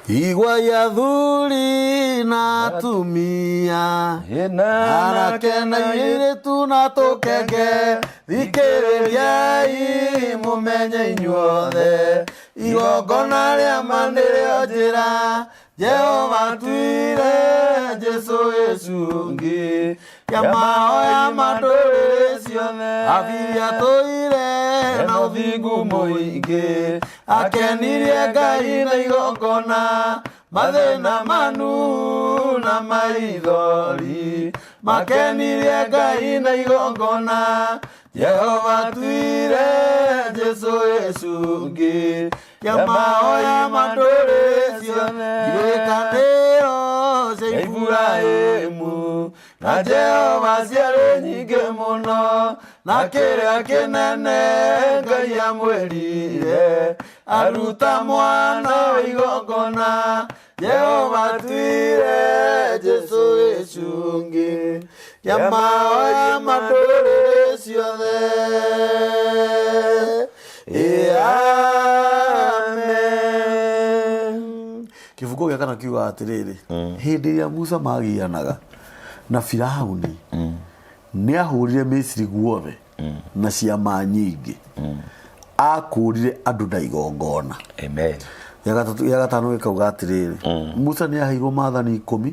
igwa ya thuri na tumia anake na iritu na tukenge thikiriai mumenye inyuothe igongona ria manĩrĩo njĩra Jehova tuire Jesu icungi ya mahoya mandũrĩrĩ ciothe abiria tũire na ũthingu mũingĩ akenirie Ngai na igongona mathĩna manu na maithori makenirie Ngai na igongona Jehova tuire Jesu icungi ya mahoya mandũrĩrĩ ciothe ikanĩro cia Iburahĩmu na Jehova ciarĩ nyingĩ mũno na kĩrĩa kĩnene Ngai amwĩrire aruta mwana wa igongona Jehova tuire Jesu icungi ya mahoya mandũrĩrĩ ciothe. Amen. Kifungo gĩa kana kiuga atĩrĩrĩ hĩndĩ ĩrĩa Musa magianaga na Firaũni nĩ ahũrire Misiri guothe na ciama nyingĩ akũrire andũ na igongona. Amen. Ya gatano gĩkauga atĩrĩrĩ Musa nĩ aheirwo maathani 10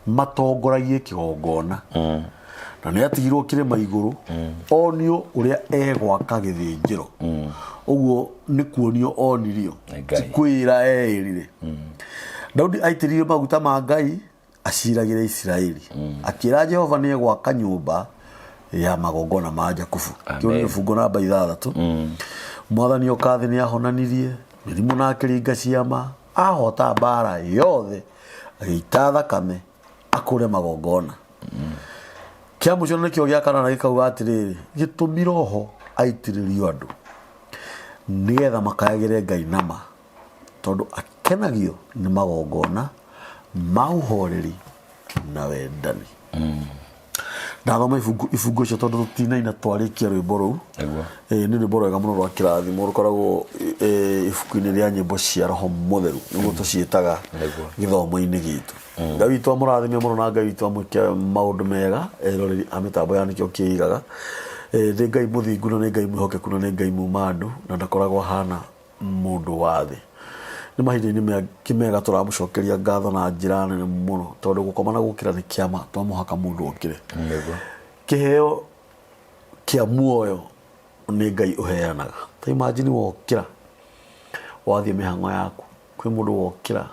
matongoragie kĩgongona na nĩ atigirwo kĩrĩma igũrũ onio ũrĩa egwaka gĩthĩnjĩro ũguo nĩ kuonio onirio ti kwĩra erire. Daudi aitĩrĩire maguta ma Ngai aciragĩre Isiraeli akĩra Jehova nĩ egwaka nyũmba ya magongona ma Jakubu. Kĩu nĩ fungo namba 6. Mwathani okathĩ nĩ ahonanirie mĩrimũ na akĩringa ciama ahota mbara yothe agĩita thakame akũre magongona. Kia mũico nĩkĩo gĩa kana na gĩkauga atĩrĩrĩ gĩtũmi Roho aitĩrĩrio andũ nĩgetha makayagĩre Ngai nama tondũ akenagio nĩ magongona ma ũhoreri na wendani. Ndathoma ifungo icio tondũ tũtinaina twarĩkia rwĩmbo rũu. Nĩ rwĩmbo rwega mũno rwa kĩrathimo rũkoragwo ibuku-inĩ rĩa nyĩmbo cia Roho Mũtheru nĩguo tũciĩtaga gĩthomo-inĩ gitũ. Ngai witũ amũrathime mũno na Ngai witũ amwĩke maũndũ mega eroreri a mĩtambo ya nĩkĩo kĩigaga. Nĩ Ngai mũthingu na nĩ Ngai mwĩhokeku na nĩ Ngai muma andũ na ndakoragwo hana mũndũ wa thĩ. Nĩ mahinda-inĩ mega tũramũcokeria ngatho na njĩra nene mũno tondũ gũkoma na gũkĩra nĩ kĩama twamũhaka mũndũ okĩre. Kĩheo kĩa muoyo nĩ Ngai ũheanaga. Ta imagine wokĩra wathiĩ mĩhang'o yaku kwĩ mũndũ wokĩra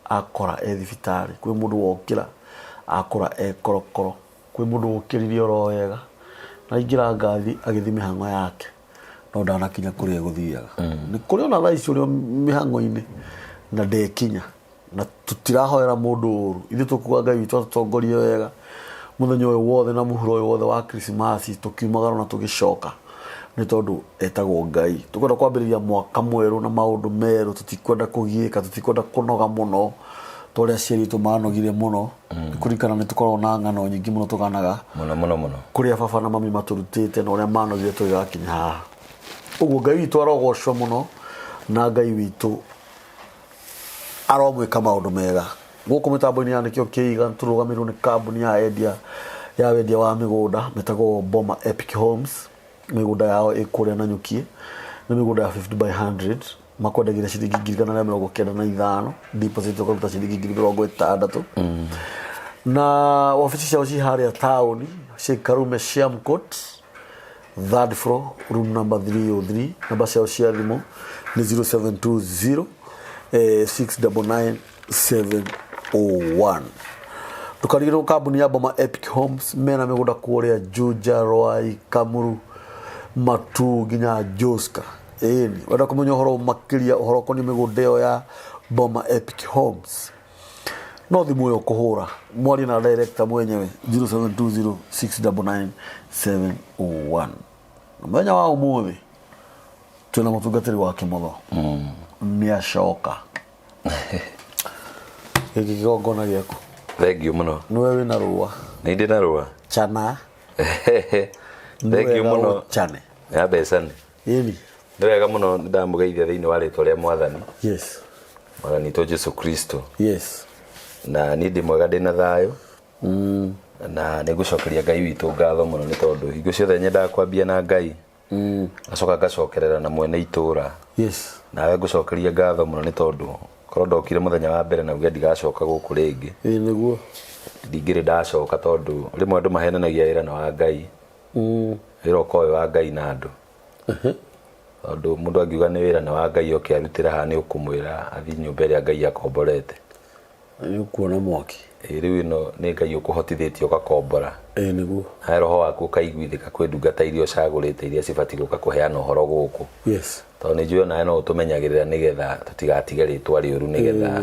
akora thibitarĩ kwĩ mũndũ wokĩra akora korokoro kwĩ mũndũ wokĩririe oro wega na ingĩra ngathi agĩthiĩ mĩhang'o yake no ndanakinya kũrĩa gũthiaga. Nĩ kũrĩ ona thaa ici ũrĩ mĩhang'o-inĩ na ndekinya na tũtirahoera mũndũ ũru ithuĩ tũkuga Ngai witũ atũtongorie wega mũthenya ũyũ wothe na mũhuro ũyũ wothe wa Krismasi tũkiumagara na tũgĩcoka nĩ tondũ etagwo Ngai. Tũkwenda kwambĩrĩria mwaka mwerũ na maũndũ merũ tũtikwenda kũgiĩka tũtikwenda kũnoga mũno tũrĩa aciari aitũ manogire mũno kũringana nĩ tũkoragwo na ng'ano nyingĩ mũno tũganaga mũno kũrĩa baba na mami matũrutĩte na ũrĩa manogire tũgĩgakinya haha. Ũguo Ngai witũ arogocwo mũno na Ngai witũ aromwĩka maũndũ mega. Gũkũ mĩtambo-inĩ ya nĩkĩo kĩiga tũrũgamĩrĩirwo nĩ kambuni ya wendia wa mĩgũnda metagwo Boma Epic Homes. Mĩgũnda yao ĩkũrĩa na Nyuki nĩ mĩgũnda ya 50 by 100 makwendagĩria ciringi 195 deposit ũkaruta ciringi 60,000. Na wabici ciao ci harĩa taũni ci Karume Sham Court 3rd floor room number 303. Namba ciao cia thimũ nĩ 0720 699 701. Tukarigirwo kambuni ya Boma Epic Homes mena mĩgũnda kũrĩa Juja, Rwai, Kamuru, Matu nginya Joska. Ĩni wenda kũmenya ũhoro makĩria ũhoro kũnĩ mĩgũnda ĩyo ya Boma Epic Homes no thimũ ĩyo kũhũra mwarie na director mwenyewe 0720 699 701. Mũthenya wa ũmũthĩ twĩna mũtungatĩri wa kĩmotho nĩ acoka. Gĩkĩ kĩgongona gĩaku Thengiũ mũno. Nĩwe wĩna rũa. Nĩ ndĩ na rũa. Chana. Thengiũ mũno. Chane. Ya mbeca nĩ. Ĩni. Nĩ wega mũno ndamũgeithia thĩinĩ wa rĩtwa rĩa Mwathani. Yes. Mwathani to Jesu Kristo. Yes. Na ni ndi mwega ndina thayo. Na nigucokeria Ngai witu ngatho muno ni tondu hingo ciothe nyenda kwambia na Ngai. Acoka ngacokerera na mwene itura. Yes. Na ngucokeria ngatho muno ni tondu korwo ndokire muthenya wa mbere na uge ndigacoka guku ringi. Niguo. Ndingire ndacoka tondu rimwe andu mahenanagia wira na wa Ngai. Wira ukoe wa Ngai na andu. Tondu mundu angiuga ni wira na wa Ngai oke arutira ha ni ukumwira athi nyumba ria Ngai akomborete. Ni ukuona mwaki. Riu ino ni Ngai ukuhotithitio gakombora. Niguo. Na roho waku kaiguithika kwi ndungata irio cagurite iria cibati guka kuheana uhoro guku. Yes. Tondu ni njui ona no utumenyagirira nigetha tutigatige ritwa riuru nigetha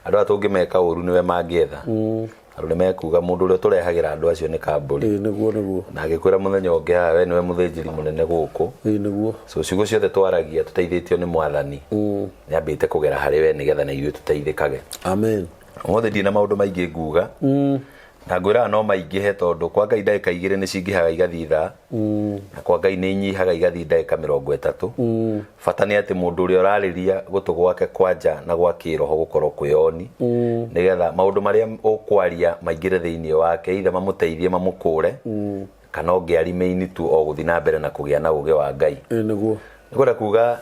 andu atungi meka uru niwe mangietha. Andu ni mekuga mundu uria turehagira andu acio ni kamburi. Niguo. Na agikwira muthenya ungi ha we niwe muthinjiri munene guku. Niguo. So ciugo ciothe twaragia tuteithitio ni Mwathani. Ni ambite kugera hari we nigetha na ithuĩ tuteithikage. Amen. Omothe ndina maundu maingi nguga. Na ngwira no maingihe tondu kwa Ngai ndagika 2 ni cingihaga igathitha. Na kwa Ngai ni inyihaga igathi ndagika 30. Bata ni ati mundu uria urariria gutu gwake kwanja na gwake roho gukorwo kwiyoni. Nigetha maundu maria ukwaria maingire thiini wake ithe mamuteithie mamukure. Kana ungiarimeini tu o guthi na mbere na kugia na uge wa Ngai. Niguo. Ngwira kuga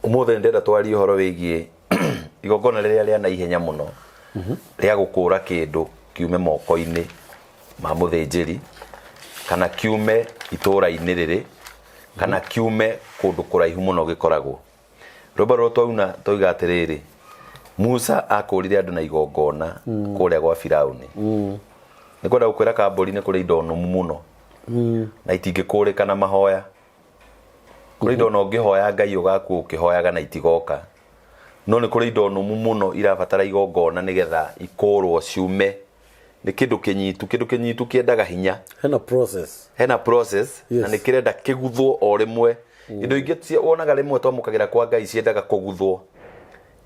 umothe ndenda twari uhoro wigie igongona riria ria na ihenya muno. Ria gukura kindu kiume moko-ini ma muthinjiri kana kiume itura-ini riri kana kiume kundu kuraihu muno gikoragwo. Rũmba rũrũ twauna toiga atiriri Musa akurire andu na igongona kuria gwa Firauni. Nikwenda gukwira kamburi ni kuri indo numu muno. Na itingĩkũrĩka na mahoya. Kuri indo no ngihoya Ngai ugaku ukihoyaga na itigoka. No ni kuri indo numu muno irabatara igongona nigetha ikorwo ciume. Ni kindu kinyitu kiendaga hinya. Hena process. Yes. Na ni kirenda kiguthwo o rimwe. Indo ingi wonaga rimwe twamukagira kwa Ngai ciendaga kuguthwo.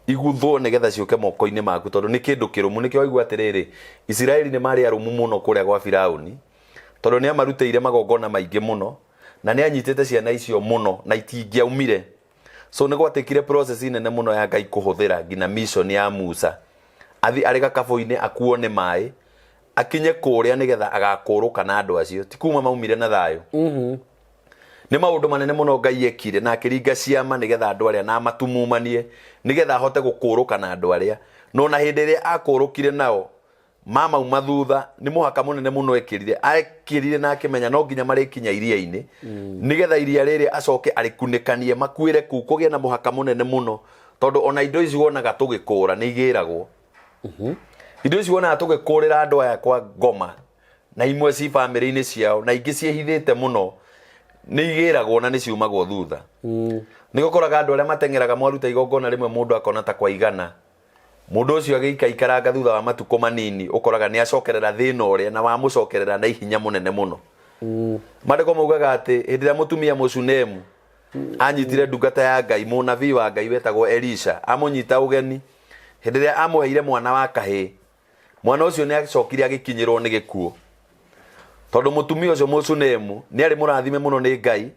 Iguthwo nigetha ciuke moko-ini maku tondu ni kindu kirumu nikio waigua atiriri Israeli ni mari arumu muno kuria gwa Firauni tondu ni amaruteire magongona maingi muno na ni anyitete ciana icio muno na itingiaumire. So ni gwatikire process nene muno ya Ngai kuhuthira ngina mission ya Musa athi arega kaboini akuo ni mai akinye kuria nigetha agakuruka na andu acio ti kuma maumire na thayo. Ni maundu manene muno Ngai ekire na akiringa ciama nigetha andu aria na matumumanie nigetha ahote gukuruka na andu aria no na hindi ria akurukire nao mama umathutha ni muhaka munene muno ekirire na akimenya no nginya marikinya iria-ini nigetha iria riri acoke arikunikanie makuire ku kugia na muhaka munene muno tondu ona indo ici wonaga tugikura ni igiragwo. Indo ici wonaga tugikurira andu aya kwa ngoma na imwe ci family-ini ciao na ingi ciehithite muno ni igiragwo na ni ciumagwo thutha. Ni gukoraga andu aria matengeraga mwaruta igongona rimwe mundu akona ta kwa igana mundu ucio agikaikaranga thutha wa matuko manini ukoraga ni acokerera thina uria na wamucokerera na ihinya munene muno. Mareko maugaga ati hindi ria mutumia Musunemu anyitire ndungata ya Ngai munabii wa Ngai wetagwo Elisha amunyita ugeni hindi ria amuheire mwana wa kahii mwana ucio ni acokire agikinyirwo ni gikuo tondu mutumia ucio Musunemu ni ari murathime muno ni Ngai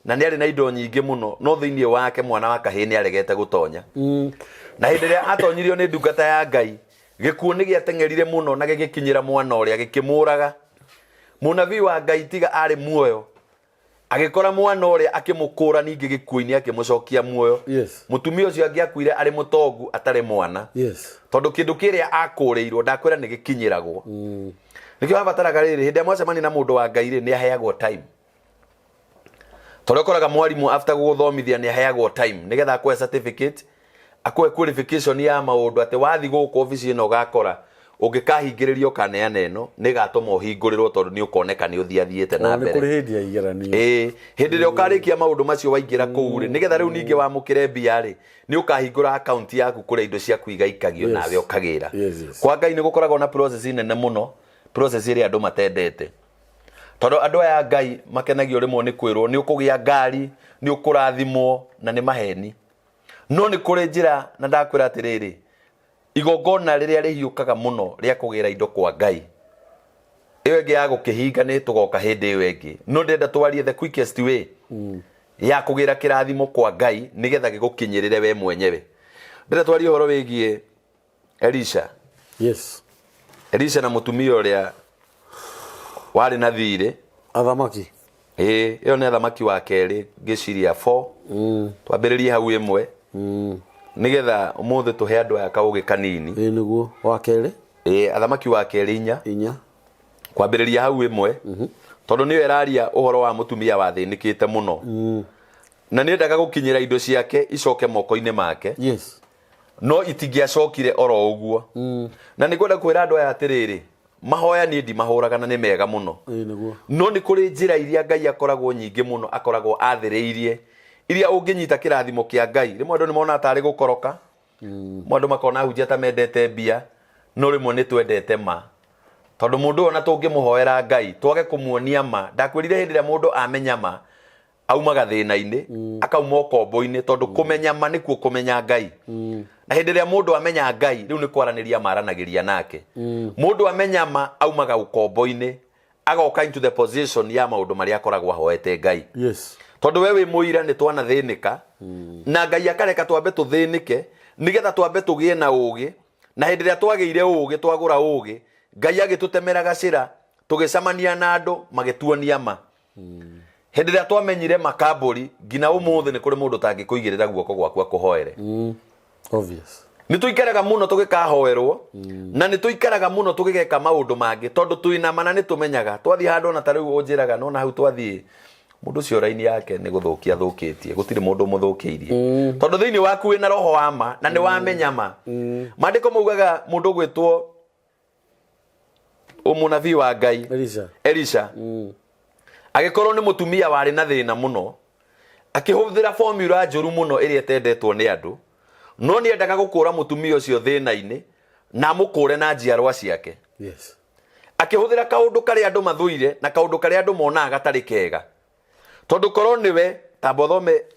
na ni ari na indo nyingi muno no thiini wake mwana wa kahii ni aregete gutonya. Na hindi ria atonyirio ni ndungata ya Ngai gikuo ni giatengerire muno na gigikinyira mwana uria gikimuraga. Munabii wa Ngai tiga ari muoyo agikora mwana uria akimukura ningi gikuo-ini akimucokia muoyo. Mutumia ucio angiakuire ari mutongu atari mwana. Tondu kindu kiria akuriirwo ndakwira ni gikinyiragwo. Nikio abataraga riri hindi mwacemani na mundu wa Ngai ni aheagwo time. Tondu koraga mwarimu after guthomithia ni aheagwo time nigetha akwe certificate akwe qualification ya maundu ati wathi guku office ino gakora ungikahingiririo kaneana ino ni gatuma uhingurirwo tondu ni ukoneka ni uthiathiete na mbere. Ni kuri hindi ya igeranio. Hindi ria ukarikia maundu macio waingira kuu ri nigetha riu ningi wamukire mbia ri ni ukahingura account yaku kuria indo cia kuiga ikagio nawe ukagira. Kwa Ngai ni gukoragwo na process nene muno, process iria andu matendete. Tondu andu aya Ngai makenagio rimwe ni kwirwo ni ukugia ngari ni ukurathimwo na ni maheni. No ni kuri njira na ndakwira atiriri igongona riria rihiukaga muno ria kugira indo kwa Ngai iyo ingi ya gukihinga ni tugoka hindi iyo ingi no ndenda twarie the quickest way ya kugira kirathimo kwa Ngai nigetha gigukinyirire we mwenyewe ndĩra twarie ũhoro wĩgiĩ Elisha. Yes. Elisha na mũtumia ũrĩa warĩ na thirĩ. Athamaki. Ĩyo nĩ athamaki wa kerĩ ngĩciria 4. Twambĩrĩrie hau ĩmwe. Nigetha ũmũthĩ tũhe andũ aya kaũgĩ kanini. Nĩguo wa kerĩ. Athamaki wa kerĩ 4. Kwambĩrĩria hau ĩmwe. Tondũ nĩyo ĩraria ũhoro wa mũtumia wathĩnĩkĩte mũno. Na nĩendaga gũkinyĩra indo ciake icoke moko-inĩ make. Yes. No itingĩacokire oro ũguo. Na nĩkwenda kwĩra andũ aya atĩrĩrĩ, mahoya niĩ ndimahũraga na nĩ mega mũno. No nĩ kũrĩ njĩra iria Ngai akoragwo nyingĩ mũno akoragwo athĩrĩirie iria ũngĩnyita kĩrathimo kĩa Ngai. Rĩmwe andũ nĩmona tarĩ gũkoroka. Andũ makona hunjia ta mendete mbia, no rĩmwe nĩ twendete ma. Tondũ mũndũ ona tũngĩmũhoera Ngai twage kũmuonia ma. Ndakwĩrire hĩndĩ ĩrĩa mũndũ amenya ma aumaga thĩna-inĩ akauma ũkombo-inĩ, tondũ kũmenya ma nĩkuo kũmenya Ngai. Na hĩndĩ ĩrĩa mũndũ amenya Ngai rĩu nĩ kwaranĩria maranagĩria nake. Mũndũ amenya ma aumaga ũkombo-inĩ agoka into the position ya maũndũ marĩa akoragwo ahoete Ngai. Yes. Tondũ we wĩ mũira nĩ twanathĩnĩka na Ngai akareka twambe tũthĩnĩke nĩgetha twambe tũgĩe na ũũgĩ, na hĩndĩ ĩrĩa twagĩire ũũgĩ twagũra ũũgĩ Ngai agĩtũtemera gacĩra tũgĩcamania na andũ magĩtuonia ma. Hĩndĩ ĩrĩa twamenyire makambũri ngina ũmũthĩ nĩ kũrĩ mũndũ tangĩkũigĩrĩra guoko gwaku akũhoere. Obvious. Nĩ tũikaraga mũno tũgĩkahoerwo na nĩ tũikaraga mũno tũgĩgeka maũndũ mangĩ tondũ twĩna mana nĩ tũmenyaga twathiĩ handũ ona ta rĩu ũnjĩraga no na hau twathiĩ mũndũ ũcio raini yake nĩ gũthũkia thũkĩtie, gũtirĩ mũndũ mũthũkĩirie tondũ thĩinĩ waku wĩna roho wa ma na nĩ wamenya ma. Maandĩko maugaga mũndũ gwĩtwo mũnabii wa Ngai Elisha agĩkorwo nĩ mũtumia warĩ na thĩna mũno, akĩhũthĩra formula njũru mũno ĩrĩa ĩtendetwo nĩ andũ, no nĩ endaga gũkũra mũtumia ũcio thĩna-inĩ na mũkũre na njiarwa ciake. Yes. Akĩhũthĩra kaũndũ karĩa andũ mathũire na kaũndũ karĩa andũ monaga gatarĩ kega. Tondũ korwo nĩwe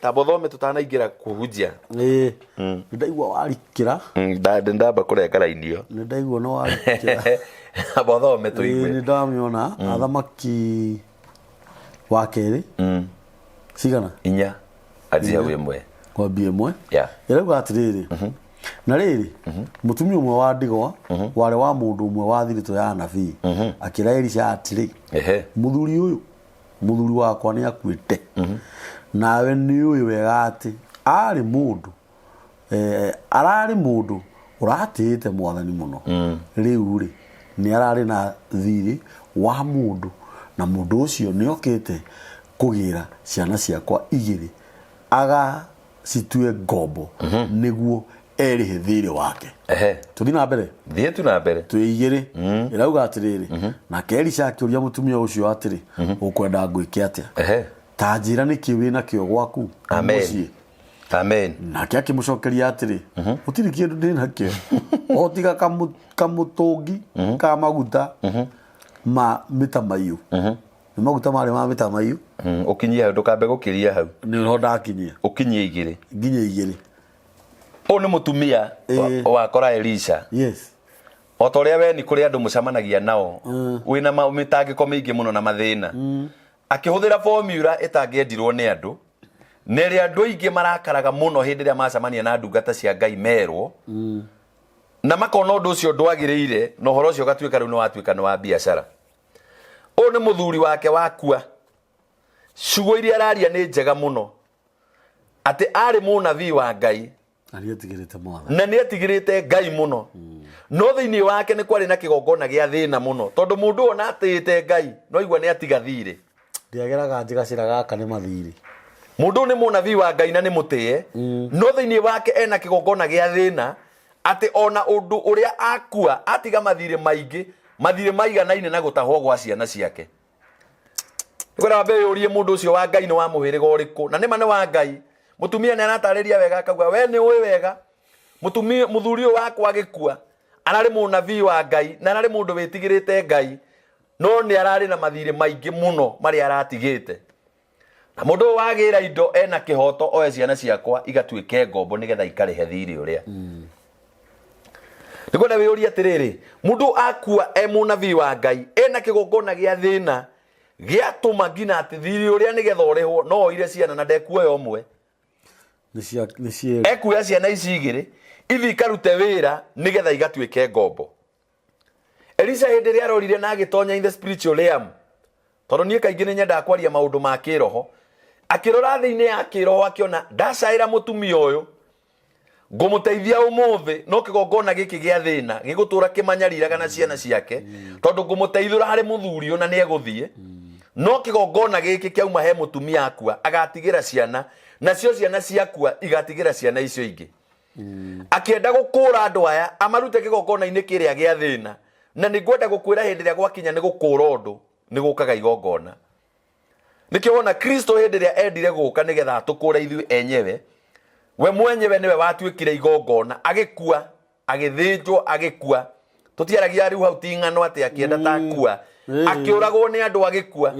tabothome tutanaingĩra kũhunjia. Ndaigua warikĩra. Ndamba kũrenga rainio. Ndaigua no warikĩra. Tabothome tũigue. Nĩ ndamĩona athamaki wa kerĩ. Cigana? 4. Anjia ĩmwe. Kwambia ĩmwe. Ĩrauga atĩrĩrĩ. Na rĩrĩ mũtumia ũmwe wa ndigwa warĩ wa mũndũ ũmwe wa thiritũ ya anabii akĩra Elisha atĩrĩ, mũthuri ũyũ mũthuri wakwa nĩ akuĩte, nawe nĩ ũĩ wega atĩ arĩ mũndũ ũratĩĩte Mwathani mũno. Rĩu rĩ nĩ ararĩ na thirĩ wa mũndũ, na mũndũ ũcio nĩ okĩte kũgĩra ciana ciakwa 2 agacitue ngombo nĩguo erĩhe thirĩ wake. Tũthiĩ na mbere. Thiĩ tu na mbere. Twĩ 2. Ĩrauga atĩrĩrĩ, nake Elisha akĩũria mũtumia ũcio atĩrĩ, ũkwenda ngwĩke atĩa? Ta njĩra nĩkĩ wĩna kĩo gwaku mũciĩ. Amen. Nake akĩmũcokeria atĩrĩ, gũtirĩ kĩndũ ndĩ nakĩo o tiga kamũtũngi ka maguta ma mĩtamaiyũ. Nĩ maguta marĩ ma mĩtamaiyũ. Ũkinyie hau ndũkambe gũkĩria hau. Nĩho ndakinyia. Ũkinyie 2. Nginya 2. Ũyũ nĩ mũtumia wakora Elisha. Yes. O ta ũrĩa we nĩ kũrĩ andũ mũcamanagia nao wĩna mĩtangĩko mĩingĩ mũno na mathĩna. Akĩhũthĩra formula ĩtangĩendirwo nĩ andũ, na ĩrĩa andũ aingĩ marakaraga mũno hĩndĩ ĩrĩa macamania na ndungata cia Ngai merwo, na makona ũndũ ũcio ndwagĩrĩire na ũhoro ũcio ũgatuĩka rĩu nĩ watuĩka nĩ wa biacara. Ũyũ nĩ mũthuri wake wakua. Ciugo iria araria nĩ njega mũno atĩ arĩ mũnabii wa Ngai na nĩ etigĩrĩte Ngai mũno, no thĩinĩ wake nĩ kwarĩ na kĩgongona gĩa thĩna mũno, tondũ mũndũ ona atĩĩte Ngai no igua nĩ atiga thirĩ. Ndiageraga njĩgacĩra gaka nĩ mathirĩ. Mũndũ nĩ mũnabii wa Ngai na nĩ mũtĩe, no thĩinĩ wake ena kĩgongona gĩa thĩna atĩ ona ũndũ ũrĩa akua atiga mathirĩ maingĩ, mathirĩ maiganaine na gũtahwo gwa ciana ciake. Nĩkwenda wambe ũrie mũndũ ũcio wa Ngai nĩ wa mũhĩrĩga ũrĩkũ, na nĩma nĩ wa Ngai. Mũtumia nĩ anatarĩria wega akauga we nĩ ũĩ wega mũthuri ũyũ wakwa agĩkua ararĩ mũnabii wa Ngai na ararĩ mũndũ wĩtigĩrĩte Ngai, no nĩ ararĩ na mathirĩ maingĩ mũno marĩa aratigĩte. Na mũndũ ũyũ wagĩra indo ena kĩhoto oe ciana ciakwa igatuĩke ngombo nĩgetha ikarĩhe thirĩ ũrĩa. Nĩkwenda wĩyũrie atĩrĩrĩ, mũndũ akua mũnabii wa Ngai ena kĩgongona gĩa thĩna gĩatũma nginya atĩ thirĩ ũrĩa nĩgetha ũrĩhwo no oire ciana na ndekuoya ũmwe. Ekuoya ciana ici 2 ithi ikarute wira nigetha igatuike ngombo. Elisha hindi ria arorire na agitonya in the spiritual realm, tondu nie kaingi ni nyenda kwaria maundu ma kiroho, akirora thiini ya kiroho akiona ndacaira mutumia uyu ngumuteithia umuthi no kigongona giki gia thina gigutura kimanyariraga na ciana ciake tondu ngumuteithura hari muthuri ona ni eguthie no kigongona giki kiauma he mutumia akua agatigira ciana nacio ciana ciakua igatigira ciana icio ingi. Akienda gukura andu aya amarute kigongona-ini kiria gia thina, na ningwenda gukwira hindi ria gwakinya ni gukura undu ni gukaga igongona. Nikio wona Kristo hindi ria endire guka nigetha atukure ithui enyewe, we mwenyewe niwe watuikire igongona, agikua agithinjwo agikua. Tutiaragia riu hau ting'ano ati akienda ta akua akiuragwo ni andu agikua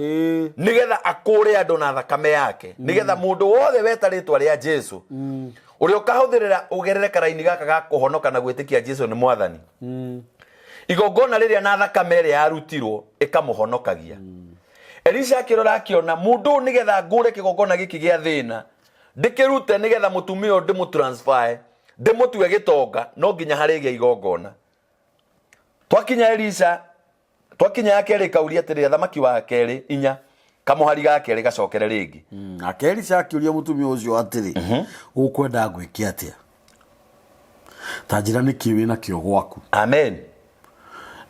nigetha akure andu na thakame yake, nigetha mundu wothe wetaritwa ria Jesu uria ukahuthirira ugerere karaini gaka ga kuhonoka na gwitikia Jesu ni mwathani. Igongona riria na thakame ria yarutirwo ikamuhonokagia. Elisha akirora akiona mundu nigetha ngure kigongona giki gia thina ndikirute nigetha mutumia uyu ndimutransfer ndimutue gitonga no nginya hari gia igongona. Twakinya Elisha twakinya yakeri kauria atiri thamaki wa keri inya kamuhari ga keri gacokere ringi. Nake Elisha akiuria mutumia ucio atiri ukwenda ngwiki atia, ta njira niki wina kio gwaku. Amen.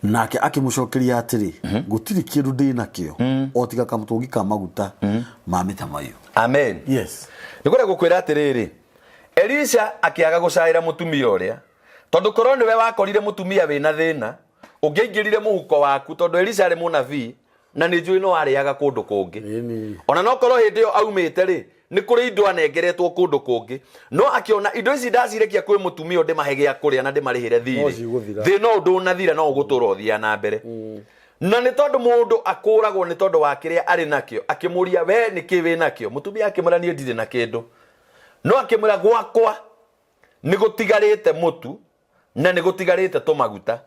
Nake akimucokeria atiri gutiri kindu ndina kio o tiga kamutungi ka maguta ma mitamayo. Amen. Yes. Nikwenda gukwira atiriri Elisha akiaga gucaira mutumia uria tondu korwo niwe wakorire mutumia wina thina ungiingirire muhuko waku tondu Elisha ari munabii na ni njui no ariaga kundu kungi. Ona no korwo hindi yo aumite ri ni kuri indo anengeretwo kundu kungi, no akiona indo ici ndacirekia kwi mutumia ndi mahege akuria na ndi marihire thiri thina undu unathira no ugutura uthia na mbere. Na ni tondu mundu akuragwo ni tondu wa kiria ari nakio, akimuria we niki wi nakio, mutumia akimura nie ndire na kindu, no akimura gwakwa ni gutigarite mutu na ni gutigarite tumaguta.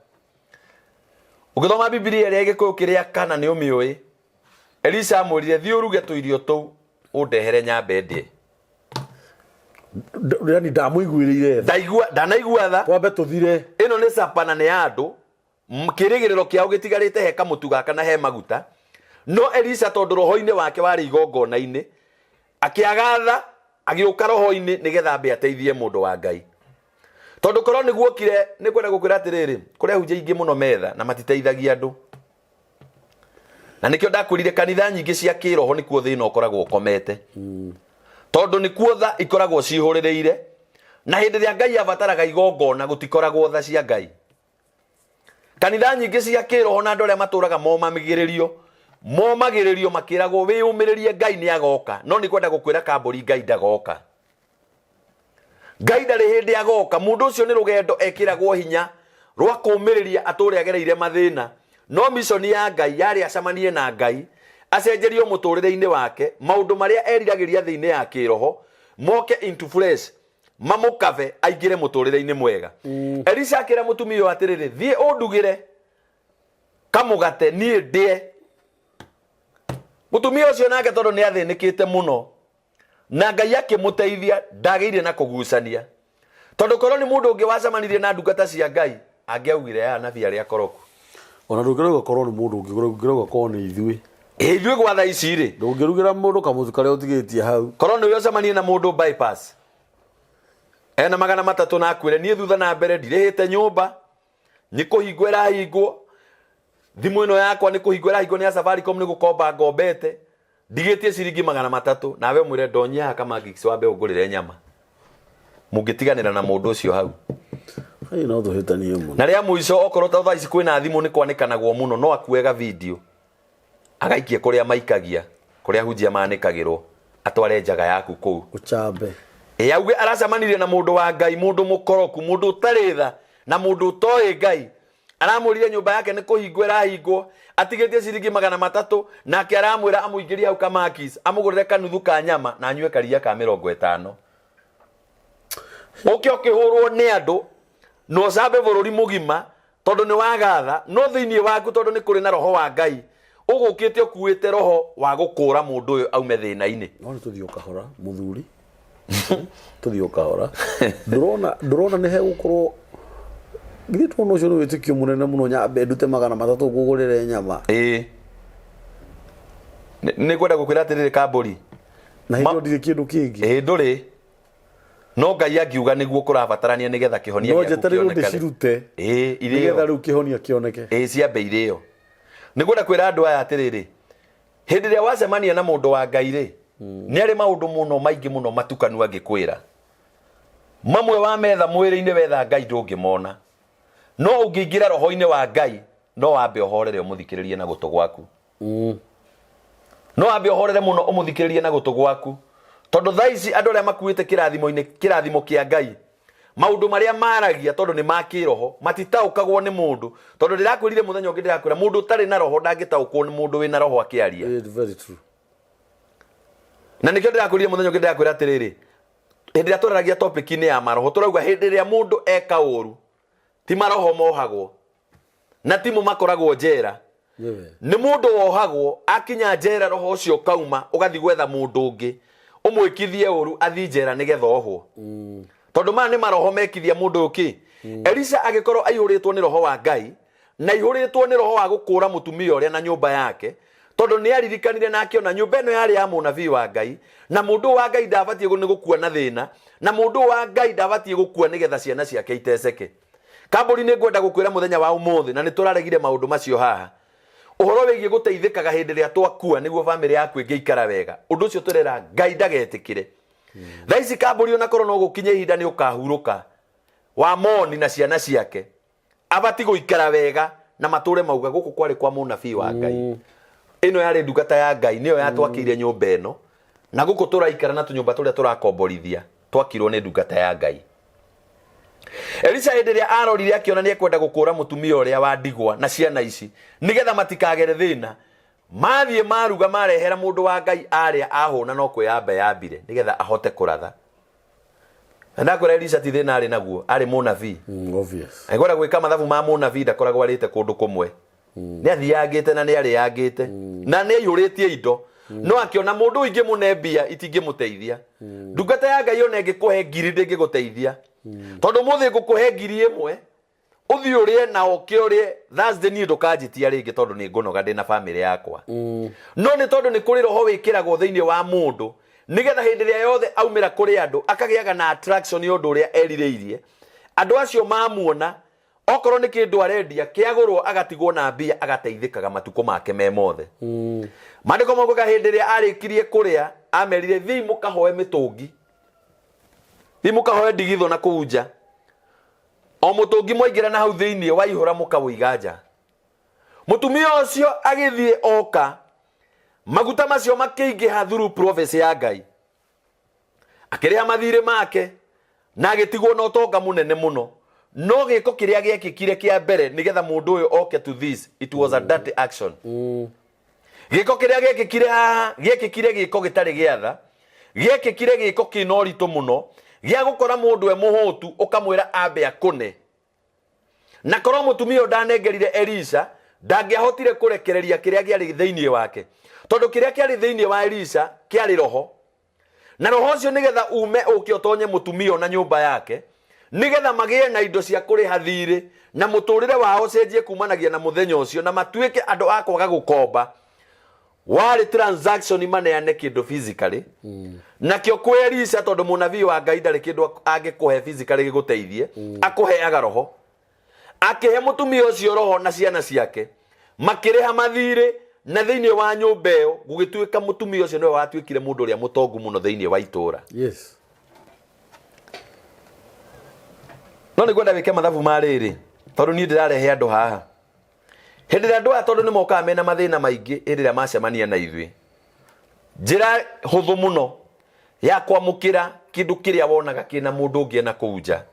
Ugithoma Biblia iria Gikuyu kiria kana ni umiui, Elisha amurire thi uruge tuirio tu undehere nyambe ndie. Yani ndamuiguirire ndanaigua tha twambe tuthire ino ni sapana ni andu mkirigiriro kiao gitigarite he kamutu gaka na he maguta. No Elisha tondu roho-ini wake wari igongona-ini akiagatha agiuka roho-ini nigetha ambe ateithie mundu wa Ngai. Tondu korwo ni guokire ni kwenda gukwira atiriri kuria hunjia ingi muno metha na matiteithagia andu, na nikio ndakurire kanitha nyingi cia kiroho ni kuo thina ukoragwo ukomete tondu ni kuo tha ikoragwo cihurireire, na hindi ria Ngai abataraga igongona gutikoragwo tha cia Ngai. Kanitha nyingi cia kiroho na andu aria maturaga momagiririo makiragwo wiyumiririe Ngai ni agoka, no ni kwenda gukwira kamburi Ngai ndagoka. Ngai ndari hindi agoka, mundu ucio ni rugendo ekiragwo hinya rwa kumiriria ature agereire mathina, no mission ya Ngai yari acamanie na Ngai acenjerio muturire-ini wake, maundu maria eriragiria thiini ya kiroho moke into flesh mamukave aingire muturire-ini mwega. Elisha akira mutumia atiriri thie undugire kamugate nie ndie. Mutumia ucio nake tondu ni athinikite muno na Ngai akimuteithia ndageire na kugucania, tondu korwo ni mundu ungi wacamanirie na ndungata cia Ngai angiaugire ya nabii aria koroku. Ona ndungirego korwo ni mundu ngirego korwo ni ithui ithui gwa tha ici ri ndungirugira mundu kamutu karia utigitie hau korwo ni wacamanirie na mundu bypass ena 300 na akwire nie thutha na mbere ndirihite nyumba ni kuhingwira hingwo thimu ino yakwa ni kuhingwira hingwo ni ya Safaricom ni gukomba ngombete ndigitie ciringi 300 nawe mwire ndonyia kama ngikisi wambe ugurire nyama mungitiganira na mundu ucio hau. Hai no thuhitanie muno na ria muico okorwo ta thaa ici kwina thimu ni kwanikanagwo muno no akuega video agaikie kuria maikagia kuria hunjia manikagirwo atware njaga yaku kuu uchambe auge aracamanirie na mundu wa Ngai, mundu mukoroku, mundu utaritha na mundu utoi Ngai, aramurire nyumba yake ni kuhingwira hingwo atigitie ciringi 300 nake aramwira amuingirie hau kamakis amugurire kanuthu ka nyama na anyue karia ka 50. Oke okihurwo ni andu no sabe bururi mugima tondu ni wagatha no thiini waku tondu ni kuri na roho wa Ngai ugukite okuite roho wa gukura mundu uyu aume thina-ini. No tuthio kahora muthuri tuthio kahora ndurona ni he gukorwo gitwo no cyo witikio munene muno nyambe ndute 300 kugurire nyama ni kwenda gukwira atiriri kamburi na hindo ndiri kindu kingi nduri no Ngai angiuga niguo kurabatarania nigetha kihonia no jetari ndicirute nigetha riu kihonia kioneke ciambe irio ni kwenda kwira andu aya atiriri hindi ria wacemania na mundu wa Ngai ri ni ari maundu muno maingi muno matukanu angikwira mamwe wa metha mwiri-ini wetha Ngai ndungimona no ungiingira roho-ini wa Ngai no wambe ohorere umuthikiririe na gutu gwaku no wambe ohorere muno umuthikiririe na gutu gwaku tondu thaici andu aria makuite kirathimo kia Ngai maundu maria maragia tondu ni makiroho matitaukagwo ni mundu tondu ndirakwirire muthenya ungi ndirakwira mundu tari na roho ndangitaukwo ni mundu wina roho akiaria very true na nikio ndirakwirire muthenya ungi ndirakwira atiriri hindi ria turaragia topic-ini ya maroho turauga hindi ria mundu eka uru ti maroho mohagwo na timu makoragwo njera ni mundu wohagwo akinya njera roho ucio kauma ugathi gwetha mundu ungi umwikithie uru athi njera nigetha ohwo tondu ma ni maroho mekithia mundu uki Elisha agikorwo aihuritwo ni roho wa Ngai na aihuritwo ni roho wa gukura mutumia uria na nyumba yake tondu ni aririkanire na akiona nyumba ino yari ya munabii wa Ngai na mundu wa Ngai ndabatie ni gukua na thina na mundu wa Ngai ndabatie gukua nigetha ciana ciake iteceke kamburi ni ngwenda gukwira muthenya wa umuthi na ni turaregire maundu macio haha uhoro wigie guteithikaga hindi ria twakua niguo family yaku ingiikara wega undu ucio turera Ngai ndagetikire thaici kamburi ona korwo no gukinye ihinda ni ukahuruka wa moni na ciana ciake abati guikara wega na mature mauga guku kwari kwa munabii wa Ngai ino yari ndungata ya Ngai niyo yatwakire nyumba ino na guku turaikara na tunyumba turia turakomborithia twakirwo ni ndungata ya Ngai Elisha hindi ria arorire akiona ni ekwenda gukura mutumia uria wa ndigwa na ciana ici nigetha matikagere thina mathie maruga marehera mundu wa Ngai aria ahuna no kwiyamba yambire nigetha ahote kuratha ndakwira Elisha ti thina ari naguo ari munabii obvious agora gwika mathabu ma munabii ndakoragwo arite kundu kumwe ni athiangite na ni ari yangite na ni yuritie indo no akiona mundu ingi munembia itingimuteithia ndungata ya Ngai ona ingikuhe ngiri ndingiguteithia tondu muthi ngukuhe ngiri imwe uthi urie na okiurie Thursday ni ndukanjitia ringi tondu ni ngunoga ndina family yakwa no ni tondu ni kuri roho wikiragwo thiini wa mundu nigetha hindi ria yothe aumira kuri andu akagiaga na attraction yondu uria erireirie andu acio mamuona okorwo ni kindu arendia kiagurwo agatigwo na mbia agateithikaga matuko make me mothe mandiko mogoga hindi ria arikirie kuria amerire thii mukahoe mitungi thii mukahoe ndigitho na kuunja o mutungi mwaingira na hau thiini waihura mukawiga mutumia ucio agithie oka maguta macio makiingiha through prophecy ya Ngai akiriha mathire make na agitigwo na utonga munene muno no giko kiria giekikire kia mbere nigetha mundu uyu oke to this it was a dirty action giko kiria giekikire haha giekikire giko gitari giatha giekikire giko kinoritu muno gia gukora mundu e muhutu ukamwira ambe akune na korwo mutumia ndanengerire Elisha ndangiahotire kurekereria kiria giari thiini wake tondu kiria kiari thiini wa Elisha kiari roho na roho cio nigetha ume uke utonye mutumia na nyumba yake nigetha magie na indo cia kuriha thiri na muturire wao cenjie kumanagia na muthenya ucio na matuike andu akwaga gukomba wari transaction maneane kindu physically na kio kwe Elisha tondu munabii wa Ngai ndari kindu angikuhe physically giguteithie akuheaga roho akihe mutumia ucio roho na ciana ciake makireha mathire na thiini wa nyumba iyo gugituika mutumia ucio niwe watuikire mundu uria mutongu muno thiini wa itura yes no ni gwenda wike mathabu mariri tondu ni ndirarehe andu haha hindi ria andu aya tondu ni mokaga mena mathina maingi hindi ria macemania na ithui njira huthu muno ya kwamukira kindu kiria wonaga kina mundu ungi na kuunja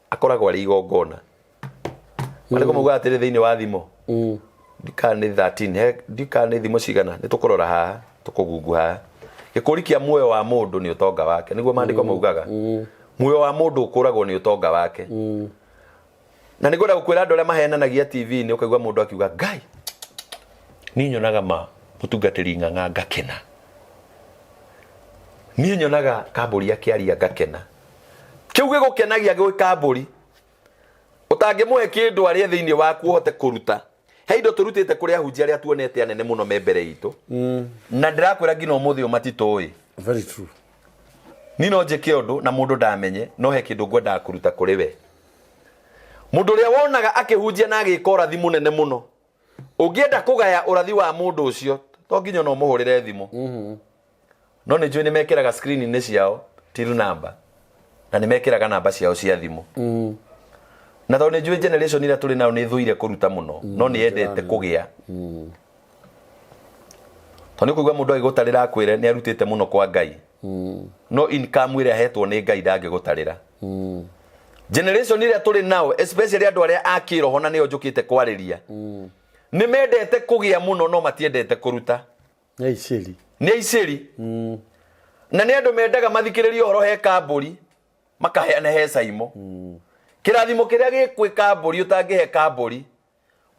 akoragwo ari igongona mariko mugo atiri thiini wa thimo dikani 13 dikani thimo cigana ni tukurora haha tukugungu haha gikuri kia muoyo wa mundu ni utonga wake niguo mandiko maugaga muoyo wa mundu ukuragwo ni utonga wake na nigwenda gukwira andu aria mahenanagia TV ni ukaigua mundu akiuga Ngai ni nyonaga ma mutungatiri ng'ang'a ngakena niĩ nyonaga Kambũri akĩaria ngakena kĩu gĩgũkenagia gwĩ Kambũri ũtangĩmũhe kĩndũ arĩa thĩinĩ waku ũhote kũruta he indo tũrutĩte kũrĩ ahunjia arĩa tuonete anene mũno me mbere itũ na ndĩrakwĩra nginya ũmũthĩ matitũĩ very true ni no njĩke ũndũ na mũndũ ndamenye no he kĩndũ ngwendaga kũruta kũrĩ we mũndũ ũrĩa wonaga akĩhunjia na agĩka ũrathi mũnene mũno ũngĩenda kũgaya ũrathi wa mũndũ ũcio to nginya no mũhũrĩre thimũ no nĩ njũĩ nĩ mekĩraga screen-inĩ ciao till number na nĩ mekĩraga namba ciao cia thimũ na tondũ nĩ njũĩ generation ĩrĩa tũrĩ nayo nĩ thũire kũruta mũno no nĩ yendete kũgĩa tondũ nĩ kũigua mũndũ agĩgũtarĩra akwĩre nĩ arutĩte mũno kwa Ngai no income ĩrĩa ahetwo nĩ Ngai ndangĩgũtarĩra generation ĩrĩa tũrĩ nao especially andũ arĩa a kĩroho na nĩo njũkĩte kwarĩria nĩ mendete kũgĩa mũno no matiendete kũruta nĩ aicĩri na nĩ andũ mendaga mathikĩrĩrie ũhoro he Kambũri makaheane he Caimo kĩrathimo kĩrĩa gĩkwĩ Kambũri ũtangĩhe Kambũri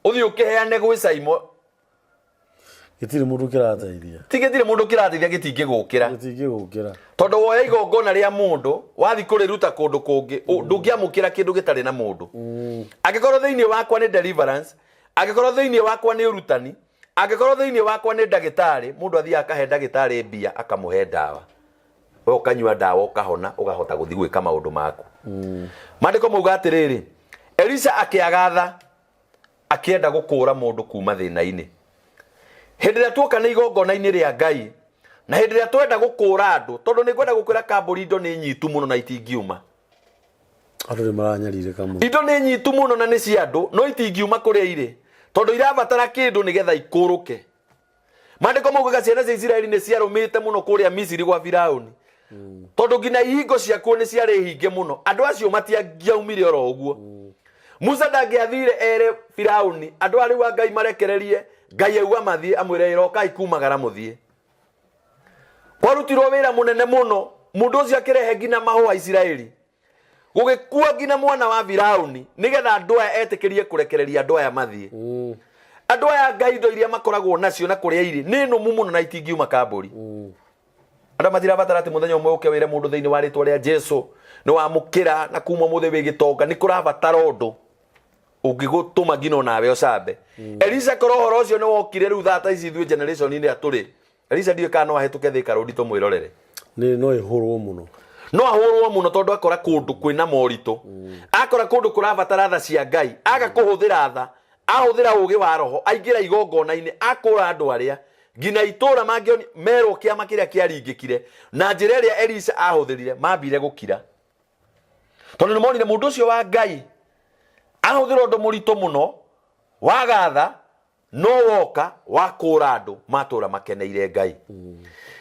ũthiĩ ũkĩheane gwĩ Caimo gĩtirĩ mũndũ kĩrateithia gĩtirĩ mũndũ kĩrateithia gĩtingĩgũkĩra tondũ woya igongona rĩa mũndũ wathi kũrĩruta kũndũ kũngĩ ndũngĩamũkĩra kĩndũ gĩtarĩ na mũndũ angĩkorwo thĩinĩ wakwa nĩ deliverance angĩkorwo thĩinĩ wakwa nĩ ũrutani angĩkorwo thĩinĩ wakwa nĩ ndagĩtarĩ mũndũ athiaga akahe ndagĩtarĩ mbia akamũhe ndawa we ũkanyua ndawa ũkahona ũgahota gũthiĩ gwĩka maũndũ maku maandĩko mauga atĩrĩrĩ Elisha akĩagatha akĩenda gũkũũra mũndũ kuma thĩna-inĩ hĩndĩ ĩrĩa tuoka nĩ igongona-inĩ rĩa Ngai na hĩndĩ ĩrĩa twenda gũkũũra andũ tondũ nĩ ngwenda gũkwĩra Kambũri indo nĩ nyitu mũno na itingiuma andũ nĩ maranyarire kamwe indo nĩ nyitu mũno na nĩ cia andũ no itingiuma kũrĩa irĩ tondũ irabatara kĩndũ nĩgetha ikũrũke maandĩko maugaga ciana cia Isiraeli nĩ ciarũmĩte mũno kũrĩa Misiri gwa Firaũni tondũ nginya ihingo ciakuo nĩ ciarĩ hinge mũno andũ acio matiangiaumire oro ũguo Musa ndangĩathire ere Firaũni andũ arĩa wa Ngai marekererie Ngai auga mathiĩ amwĩre irokai kumagara mũthiĩ kwarutirwo wĩra mũnene mũno mũndũ ũcio akĩrehe nginya mahũa Isiraeli gũgĩkua nginya mwana wa Firaũni nĩgetha andũ aya etĩkĩrie kũrekereria andũ aya mathiĩ andũ aya Ngai indo iria makoragwo nacio na kũrĩa irĩ nĩ nũmu mũno na itingiuma Kambũri andũ matirabatara atĩ mũthenya ũmwe ũke wĩre mũndũ thĩinĩ wa rĩtwa rĩa Jesũ nĩ wamũkĩra na kuma mũthĩ wĩ gĩtonga nĩ kũrabatara ũndũ ũngĩgũtũma nginya nawe ũcambe Elisha korwo ũhoro ũcio nĩ wokire rĩu thata ici ithuĩ generation-inĩ atũrĩ Elisha ndiũĩ kana no ahĩtũke Thika Road tũmwĩrorere no ĩhũrwo mũno no ahũrwo mũno tondũ akora kũndũ kwĩna moritũ akora kũndũ kũrabatara tha cia Ngai aga kũhũthĩra tha ahũthĩra ũũgĩ wa roho aingĩra igongona-inĩ akũra andũ arĩa nginya itũũra mangĩoni merwo kĩama kĩrĩa kĩaringĩkire na njĩra ĩrĩa Elisha ahũthĩrire mambire gũkira tondũ nĩ monire mũndũ ũcio wa Ngai ahũthĩra ũndũ mũritũ mũno wagatha no woka wakũra andũ matũũra makeneire Ngai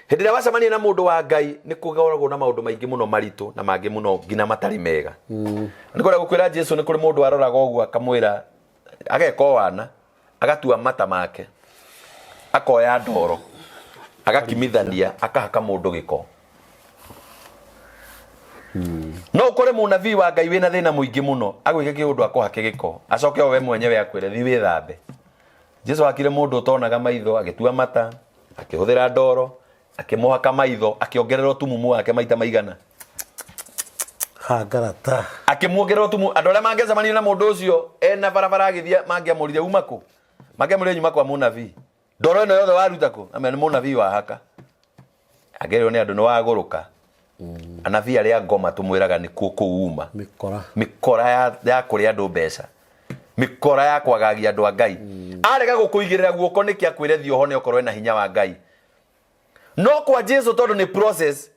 hĩndĩ ĩrĩa wacemania na mũndũ wa Ngai nĩ kũgoragwo na maũndũ maingĩ mũno maritũ na mangĩ mũno nginya matarĩ mega nĩ kwenda gũkwĩra Jesũ nĩ kũrĩ mũndũ aroraga ũguo akamwĩra ageka wana agatua mata make akoya ndoro agakimithania akahaka mũndũ gĩko no ũkore mũnabii wa Ngai wĩna thĩna mũingĩ mũno agwĩke kĩũndũ akũhake gĩko acoke o we mwenyewe akwĩre thiĩ wĩthambe Jesũ akire mũndũ ũtonaga maitho agĩtua mata akĩhũthĩra ndoro akĩmũhaka maitho akĩongerera ũtumumu wake maita maigana ngarata akĩmuongerera ũtumumu andũ arĩa mangĩcemania na mũndũ ũcio ena barabara agĩthiĩ mangĩamũrire uma kũ mangĩamũrire nyuma kwa mũnabii ndoro ĩno yothe waruta kũ amenya nĩ mũnabii wahaka agerwo nĩ andũ nĩ wagũrũka anabii arĩa ngoma tũmwĩraga nĩ kuo kũu uma mĩkora ya kũrĩa andũ mbeca mĩkora ya kwagagia andũ a Ngai arega gũkũigĩrĩra guoko nĩkĩ akwĩre thiĩ ohone okorwo ena hinya wa Ngai no kwa Jesũ tondũ nĩ process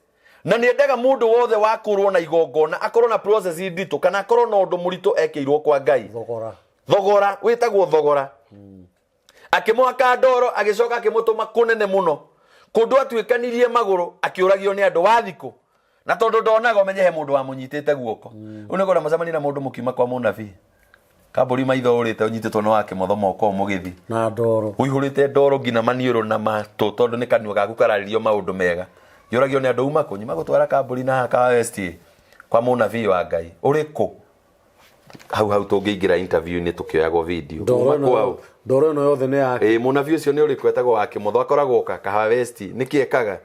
na nĩ endaga mũndũ wothe wakũrwo na igongona akorwo na process nditũ kana akorwo na ũndũ mũritũ ekĩirwo kwa Ngai thogora wĩtagwo thogora akĩmũhaka ndoro agĩcoka akĩmũtũma kũnene mũno kũndũ atuĩkanirie magũrũ akĩũragio nĩ andũ wa thikũ na tondũ ndonaga ũmenye he mũndũ wamũnyitĩte guoko rĩu nĩ kwenda mũcemania na mũndũ mũkiuma kwa mũnabii Kambũri maitho ũrĩte ũnyitĩtwo nĩ wa kĩmotho moko mũgĩthi na ndoro ũihũrĩte ndoro nginya maniũrũ na matũ tondũ nĩ kanua gaku kararĩrio maũndũ mega yũragio nĩ andũ uma kũ nyuma gũtwara Kambũri na haka West kwa mũnabii wa Ngai ũrĩkũ hau tũngĩingĩra interview-inĩ tũkĩoyagwo video ndoro ĩno yothe nĩ yake mũnabii ũcio nĩ ũrĩkũ etagwo wa kĩmotho akoragwo Kahawa West nĩkĩ ekaga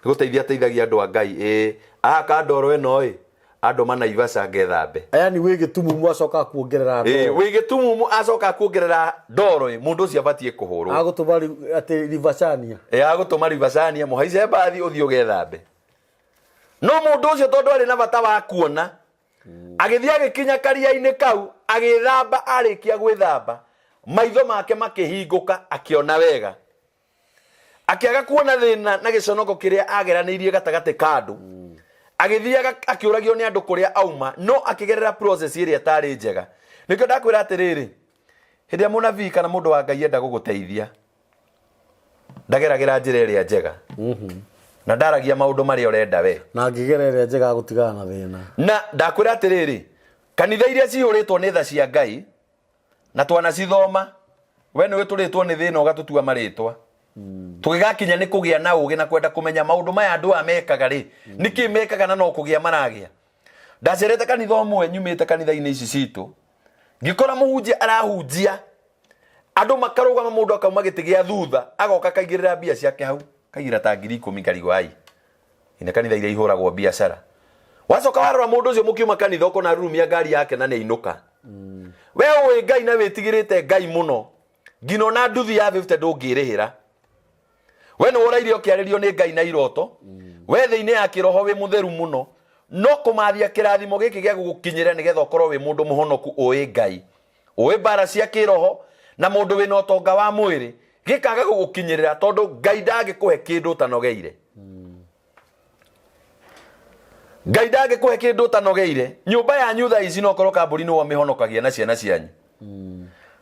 guteithia teithagia andu a Ngai aka ndoro eno andu Naivasha ngethambe yani wi gitumumu acoka kuongerera ndoro wi gitumumu acoka kuongerera ndoro mundu ucio abatie kuhurwo agutuma ati Rivashania agutuma Rivashania muhaice bathi uthio gethambe no mundu ucio tondu ari na bata wa kuona agithia agikinya karia-ini kau agithamba arikia gwithamba maitho make makihinguka akiona wega akiaga kuona thina na giconoko kiria ageranirie gatagati kandu agithia akiuragio ni andu kuria auma no akigerera process iria tari njega nikio ndakwira atiriri hindi ya munabii kana mundu wa Ngai enda guguteithia ndageragira njira iria njega na ndaragia maundu maria urenda we na ngigera iria njega gutigana na thina na ndakwira atiriri kanitha iria cihuritwo ni tha cia Ngai na twana cithoma we niwe turitwo ni thina ugatutua maritwa tugigakinya ni kugia na ugi na kwenda kumenya maundu maya andu amekaga ri niki mekaga na no kugia maragia ndacerete kanitha omwe nyumite kanitha-ini ici citu ngikora muhunjia arahunjia andu makarugama mundu akauma giti gia thutha agoka kaigirira mbia ciake hau kaigira ta 10,000 karigo ai ina kanitha iria ihuragwo biashara wacoka warora mundu ucio mukiuma kanitha ukona room ya ngari yake na neinuka we uwi Ngai na witigirite Ngai muno ngino na nduthi ya 50 ndungirihira we no uraire ukiaririo ni Ngai na iroto we thiine ya kiroho wi mutheru muno no kumathia kirathimo giki gia gukinyira nigetha ukorwo wi mundu muhonoku uwi Ngai uwi bara cia kiroho na mundu wi no tonga wa mwiri gikaga gukinyirira tondu Ngai ndagikuhe kindu tanogeire Ngai ndagikuhe kindu tanogeire nyumba ya nyutha ici no korwo kamburi no mihonokagia na ciana cianyu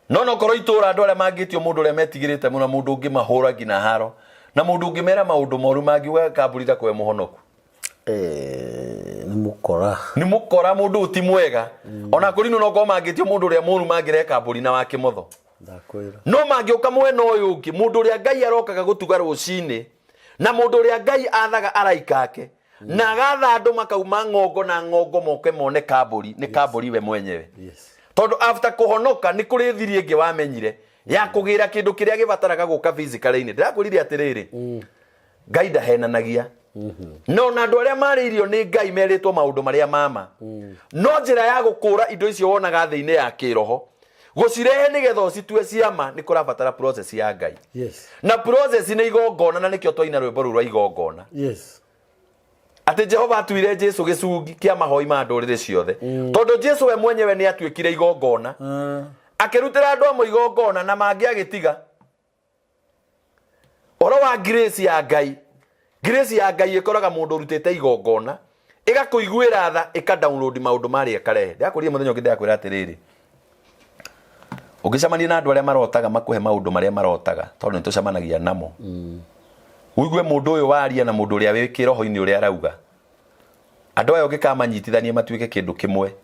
no korwo itura andu aria mangitio mundu uria metigirite muno mundu ungi mahura ngina haro na mundu ungi mera maundu moru mangiuga kamburi ta kwe muhonoku ni mukora mundu uti mwega ona kuri no ko mangitio mundu uria muru mangire kamburi na wake motho ndakwira no mangioka mwena uyu ungi mundu uria Ngai arokaga gutuga rucini na mundu uria Ngai athaga araikake na gatha andu makauma ngongo na ngongo moke mone kamburi ni kamburi we mwenyewe tondu after kuhonoka ni kuri thiri ingi wamenyire ya kugira kindu kiria gibataraga guka physically-ini ndirakwirire atiriri Ngai ndahenanagia no na andu aria maririo ni Ngai meritwo maundu maria mama no njira ya gukura indo icio wonaga thiine ya kiroho gucirehe nigetha ucitue ciama ni kurabatara process ya Ngai na process ni igongona na nikio twaina rwimbo rwa igongona ati Jehova atuire Jesu gicungi kia mahoi ma ndurire ciothe tondu Jesu we mwenyewe ni atuikire igongona akirutira andu amwe igongona na mangi agitiga oro wa grace ya Ngai ikoraga mundu rutite igongona igakuiguira tha ika-download maundu maria karehe ndakuria muthenya ungi ndakwira atiriri ugicamania na andu aria marotaga makuhe maundu maria marotaga tondu nitucamanagia namo uigue mundu uyu waria na mundu uria wi kiroho-ini uria arauga andu ayo ngikamanyitithania matuike kindu kimwe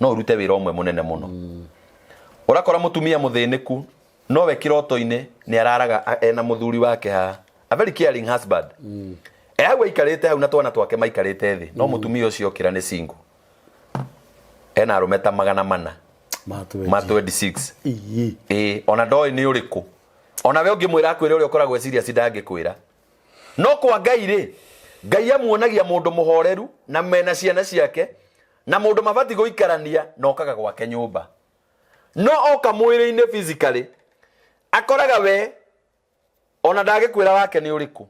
no urute wira umwe munene muno urakora mutumia muthiniku no we kiroto-ini ni araraga ena muthuri wake ha a very caring husband agwe ikarite hau na twana twake maikarite thi no mutumia ucio kira ni single ena arumeta 400 ma 26 ona ndoi ni uriku ona we ungimwira akwire uri ukoragwe serious ndangikwira no kwa Ngai ri Ngai amuonagia mundu muhoreru na mena ciana ciake na mundu mabati guikarania no kaga gwake nyumba no oka mwiri-ini physically akoraga we ona ndagikwira wake ni uriku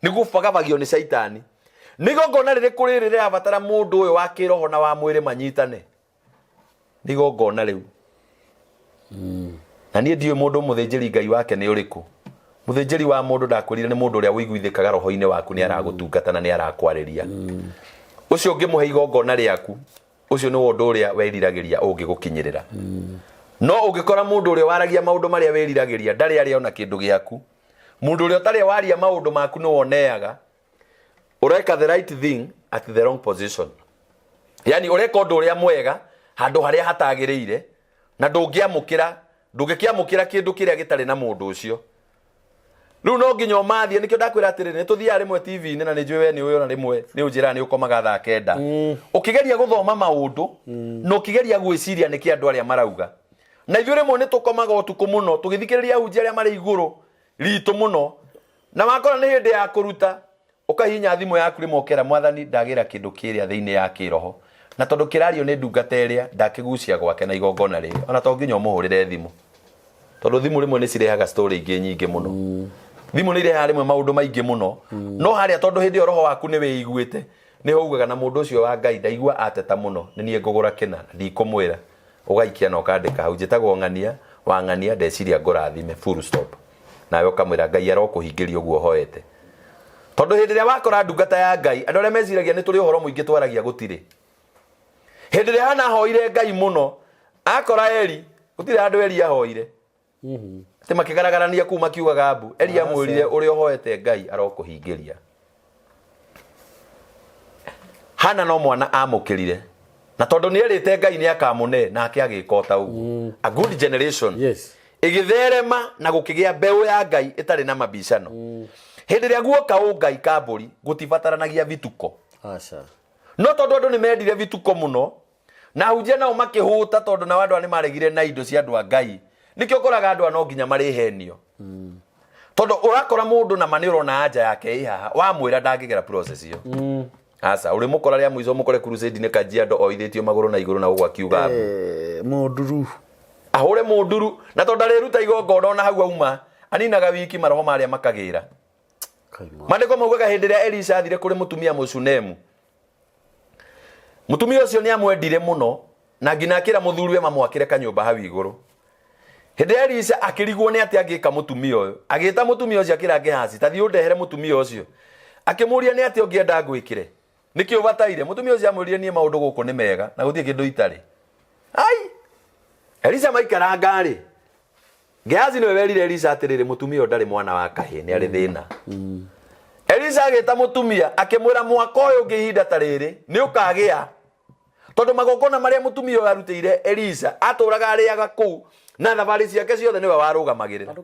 ni gubagabagio ni shaitani nigongona riri kuririre abatara mundu uyu wa kiroho na wa mwiri manyitane nigongona riu na nie ndiwe mundu muthinjiri Ngai wake ni uriku muthinjiri wa mundu ndakwirire ni mundu uria wiguithikaga roho-ini waku ni aragutungata na ni arakwariria ucio ngimuhe igongona riaku ucio ni undu uria weriragiria ungigukinyirira no ungikora mundu uria waragia maundu maria weriragiria ndari aria ona kindu giaku mundu uria utari waria maundu maku ni woneaga ureka the right thing at the wrong position yani ureka undu uria mwega handu haria hatagiriire na ndungikiamukira kindu kiria gitari na mundu ucio riu no nginya mathie nikio ndakwira atiriri nituthia rimwe TV-ini na ninjue we ni uyu na rimwe ni unjira ni ukomaga thaa kenda ukigeria guthoma maundu no ukigeria gwiciria niki andu aria marauga na ithuĩ rimwe ni tukomaga utuku muno tugithikiriria hunjia aria mari iguru ritu muno na makora ni hindi ya kuruta ukahinya thimu yaku rimwe ukera mwathani ndagira kindu kiria thiini ya kiroho na tondu kirario ni ndungata iria ndakigucia gwake na igongona ri ona to nginya umuhurire thimu tondu thimu rimwe ni cirehaga story ingi nyingi muno thimu ni irehaga rimwe maundu maingi muno no haria tondu hindi roho waku ni wiiguite ni hougaga na mundu ucio wa Ngai ndaigua ateta muno ni nie ngugura kina ndikumwira ugaikia na ukandika hau njitagwo ng'ania wa ng'ania ndeciria ngurathime full stop nawe ukamwira Ngai arokuhingiria uguo hoete tondu hindi ria wakora ndungata ya Ngai andu aria meciragia ni turi uhoro muingi twaragia gutire hindi ria hana hoire Ngai muno akora Eli gutire andu Eli ahoire ati makigaragara kuma kiugaga mbu Eli amwirire uri hoete Ngai arokuhingiria hana no mwana amukirire na tondu ni erite Ngai ni akamune nake agikota ugu a good generation igitherema na gukigia mbeu ya Ngai itari na mabicano hindi ria guoka Ngai kamburi gutibataranagia vituko acha no tondu andu ni mendire vituko muno na hunjia nao makihuta tondu na andu ani maregire na indo cia andu a Ngai nikio koraga andu no nginya mari henio tondu urakora mundu na mani urona anja yake ihaha wa mwira ndangigera process iyo asa uri mukora ria muizo mukore crusade ne Kajiado oithitio maguru na iguru na ugwa kiuga munduru ahure munduru na tondu ariruta igongona na hau auma aninaga wiki maroho maria makagira mandiko maugaga hindi ria Elisha athire kuri mutumia Mushunemu mutumia ucio ni amwendire muno na ngina akira muthuriwe mamwakire kanyumba hau iguru hindi Elisha akirigwo ni ati agika mutumia uyu agita mutumia ucio akira Gehazi tathi undehere mutumia ucio akimuria ni ati ungienda ngwikire nikio bataire mutumia ucio amuririe nie maundu guku ni mega na guthie kindu itari ai Elisha maikara ngari Gehazi niwe werire Elisha atirire mutumia ndari mwana wa kahi ni ari thina Elisha agita mutumia akimwira mwaka uyu ngihinda tariri ni ukagia tondu magokona maria mutumia uyu arutire Elisha aturaga ariaga ku na thabari ciake ciothe niwe warugamagirira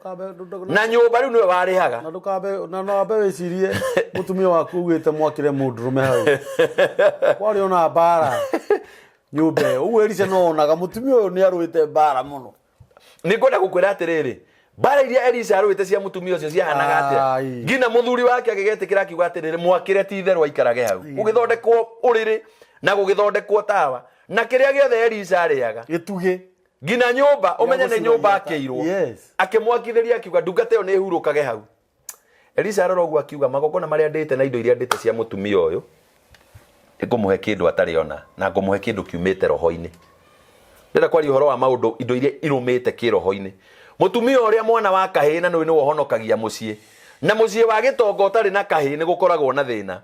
na nyumba riu niwe warihaga na ndukabe wicirie mutumia waku ugite mwakire mundurume hau kwari ona bara nyumba ugu Elisha no onaga mutumia uyu ni aruite bara muno ni ngoda gukwira atiriri bara iria Elisha aruite cia mutumia ucio ciahanaga atia ngina muthuri wake agigetikira akiuga atiriri mwakire ti theru aikarage hau ugithondekwo uriri na gugithondekwo tawa na kiria giothe Elisha ariaga gituge ngina nyumba umenye ni nyumba akirwo akimwakithiria akiuga ndungata yo ni hurukage hau Elisha arorogwa akiuga magokona maria ndite na indo iria ndite cia mutumia uyu ikumuhe kindu atari ona na ngumuhe kindu kiumite roho-ini ndira kwari uhoro wa maundu indo iria irumite kiroho-ini mutumia uria mwana wa kahi na ni wohonokagia mucii na mucii wa gitongo utari na kahi ni gukoragwo na thina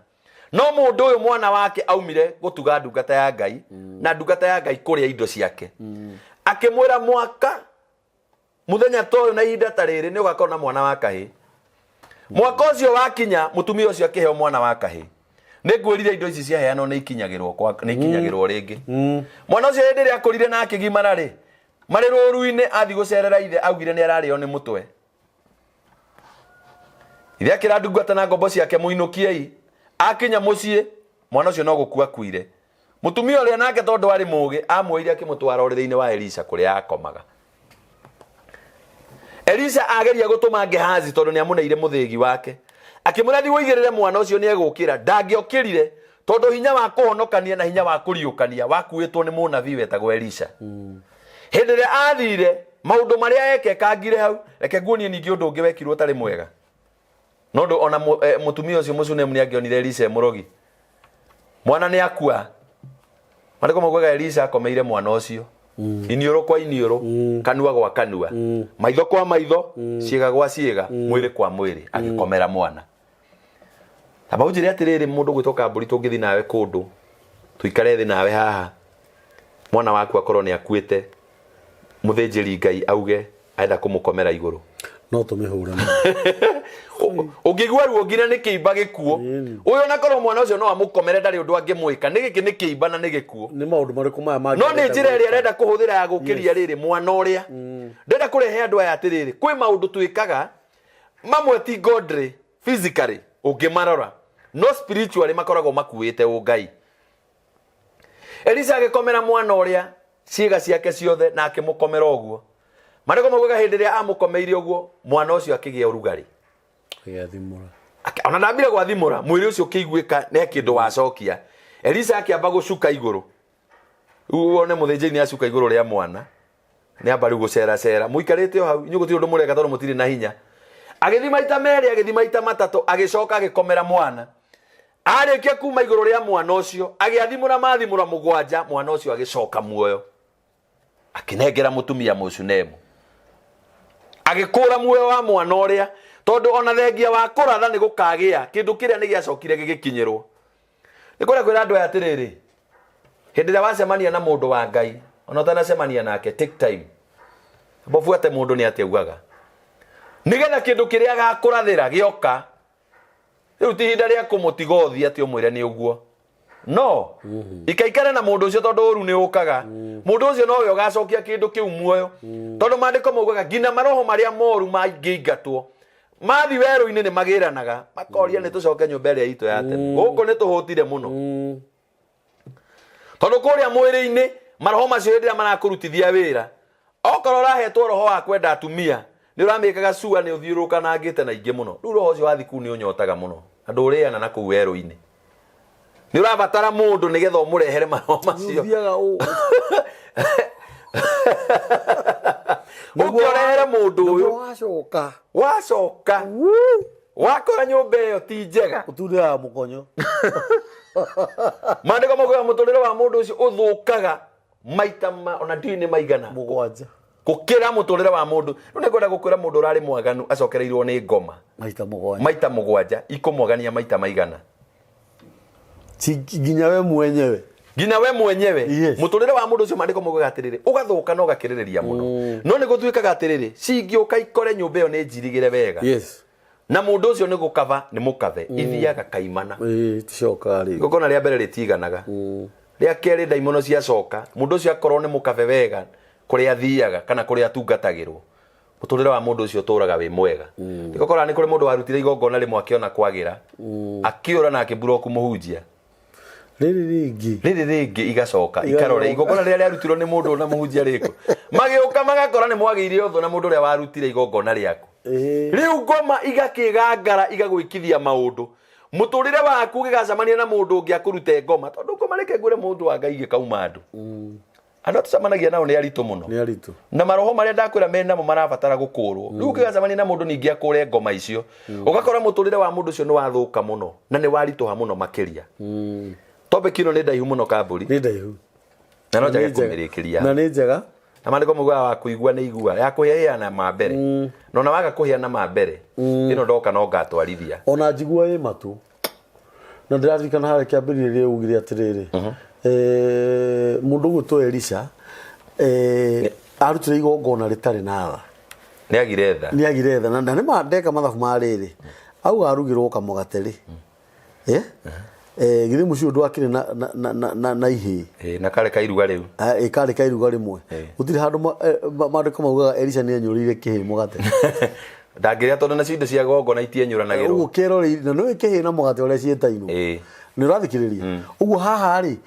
no mundu uyu mwana wake aumire gutuga ndungata ya Ngai na ndungata ya Ngai kuria indo ciake akimwira mwaka muthenya toyo na ihinda tariri ni ugakona mwana wa kahi mwaka ucio wakinya mutumia ucio akiheo mwana wa kahi ni ngwirire indo ici cia heano ni ikinyagirwo ringi mwana ucio hindi ria akurire na akigimara ri mari ruru-ini athi gucerera ithe augire ni arario ni mutwe ithe akira ndungata na ngombo ciake muinukiei akinya mucii mwana ucio no gukua kuire mutumia uria nake tondu ari mugi amwire akimutwara urithini wa Elisha kuria akomaga Elisha ageria gutuma Gehazi tondu ni amuneire muthigi wake akimurathi woigirire mwana ucio ni egukira ndangiokirire tondu hinya wa kuhonokania na hinya wa kuriukania wakuitwo ni munabii wetagwo Elisha hindi ria athire maundu maria ekekangire hau reke nguonie ningi undu ungi wekirwo tari mwega nondu ona mutumia ucio Mushunemu ni angionire Elisha murogi mwana ni akua mariko mogwaga Elisha akomeire mwana ucio inioro kwa inioro kanua gwa kanua maitho kwa maitho ciega gwa ciega mwiri kwa mwiri agikomera mwana abaujire atiriri mundu gwitoka mburi tungithi nawe kundu tuikare thi nawe haha mwana waku akorwo ni akuite muthinjiri Ngai auge aenda kumukomera iguru no tumihure ungigwa ruo ngina ni kiimba gikuo uyo nakorwo mwana ucio no amukomere ndari undu angimwika ni giki ni kiimba na ni gikuo ni maundu mariku maya magi no ni njira iria arenda kuhuthira ya gukiria riri mwana uria ndenda kurehe andu aya atiriri kwi maundu twikaga mamwe ti godly physically ungimarora no spiritually makoragwo makuite Ngai Elisha agikomera mwana uria ciega ciake ciothe na akimukomera uguo mariko maugaga hindi ria amukomeire uguo mwana ucio akigia urugari yathimura ona ndambire gwathimura mwiri ucio kiiguika ne kindu wacokia Elisa akiamba gucuka iguru uone muthinjini acuka iguru ria mwana ni amba riu gucera muikarite hau inyu gutiri undu mureka tondu mutiri na hinya agithima maita meri agithima maita matatu agicoka agikomera mwana arikia kuma iguru ria mwana ucio agiathimura mathimura mugwanja mwana ucio agicoka muoyo akinengera mutumia Mushunemu agikura muoyo wa mwana uria tondu ona thengia wa kuratha ni gukagia kindu kiria ni giacokire gigikinyirwo ni kuria kwira andu atiriri hindi ria wacemania na mundu wa Ngai ona utanacemania nake take time bofuate mundu ni atiugaga nigetha kindu kiria gakurathira gioka riu ti hinda ria kumutigothi ati umwire ni uguo no ikaikara na mundu ucio tondu uru ni ukaga mundu ucio no we ugacokia kindu kiu muoyo tondu mandiko maugaga ngina maroho maria moru maingatwo mathi weru-ini ni magiranaga makoria ni tucoke nyumba ria itu ya tene guku ni tuhutire muno tondu kuria mwiri-ini maroho macio hindira marakurutithia wira okorwo urahetwo roho wa kwenda atumia ni uramikaga cua ni uthiuruka na ngite na ingi muno riu roho ucio wathi ku ni unyotaga muno andu uriana na ku weru-ini ni urabatara mundu nigetha umurehere maroho macio ukiorehere mundu uyu wacoka wakora nyumba iyo ti njega utundira mukonyo mandiko maugaga muturire wa mundu ucio uthukaga maita ona ndini maigana mugwanja gukira muturire wa mundu riu ni kwenda gukwira mundu urari mwaganu acokereirwo ni ngoma maita mugwanja ikumwagania maita maigana nginya we mwenyewe yes. Muturire wa mundu ucio mandiko maugaga atiriri ugathuka no gakiririria muno no ni gutuikaga atiriri cingiuka ikore nyumba iyo ni njirigire wega yes na mundu ucio ni gukava ni mukave ithiaga kaimana ticoka ri gukona ria mbere ritiganaga ria keri daimono cia coka mundu ucio akorwo ni mukave wega kuria thiaga kana kuria tungatagirwo muturire wa mundu ucio turaga wi mwega gukona ni kuri mundu warutire igongona rimwe akiona kwagira akiura na akiburoku muhunjia riri ringi igacoka ikarore igongona ria riarutirwo ni mundu na muhunjia riko magiuka magakora ni mwagiire utho na mundu ria warutire igongona riaku riu ngoma igakigangara igagwikithia maundu muturire waku gigacamania na mundu ungi akurute ngoma tondu ngoma reke ngure mundu wa Ngai gikauma andu andu tucamanagia nao ni aritu muno na maroho maria ndakwira mena mo marabatara gukurwo riu gigacamania na mundu ningi akure ngoma icio ugakora muturire wa mundu ucio ni wathuka muno na ni warituha muno makiria topic ino ni ndaihu muno kamburi ni ndaihu na no njage kumirikiria na ni njega na mandiko mugwa wa kuigua ni igua ya kuheana mambere no na waga kuheana mambere ino ndoka no ngatwarithia ona njigua i matu na ndirarikana hare kiambiriria ri ugire atiriri mundu guto Elisha arutire igongona ritari na tha ni agire tha na ni mandeka mathabu mariri au arugirwo kamugateri githe mucio ndwakire na ihi na kare kairuga riu kare kairuga rimwe utiri handu mandiko maugaga Elisha ni anyurire kihi mugate ndagiria tondu na cindo cia gongona itienyuranagirwo uguo kerori na no kihi na mugate ore cietaino ni rathikiriria uguo haha ri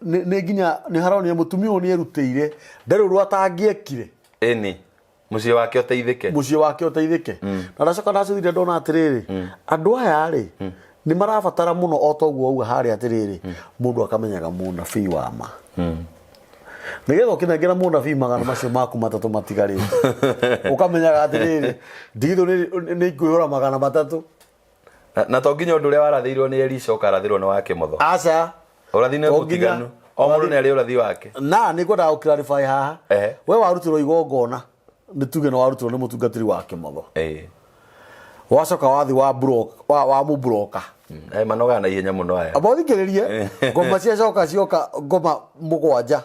ni nginya ni haronia mutumia uyu ni erutire ndaru rwatangiekire ni mucie wake uteithike na racoka nacuthire ndona atiriri andu aya ri ni marabatara muno otoguo uga hari atiriri mundu akamenyaga munabii wa ma nigetha ukinengera munabii magana macio maku matatu matigari ukamenyaga atiriri ndithu ni nguyura magana matatu na to nginya undu ria warathiirwo ni Elisha ukarathirwo ni wake motho aca urathine gutiganu o mundu ni ari urathi wake na ni kwenda uklarify haha we warutirwo igongona ni tuge no warutirwo ni mutungatiri wake motho wacoka wathi wa mubroka manoga na ihenya muno aya abothikiririe ngoma cia cioka ngoma mugwanja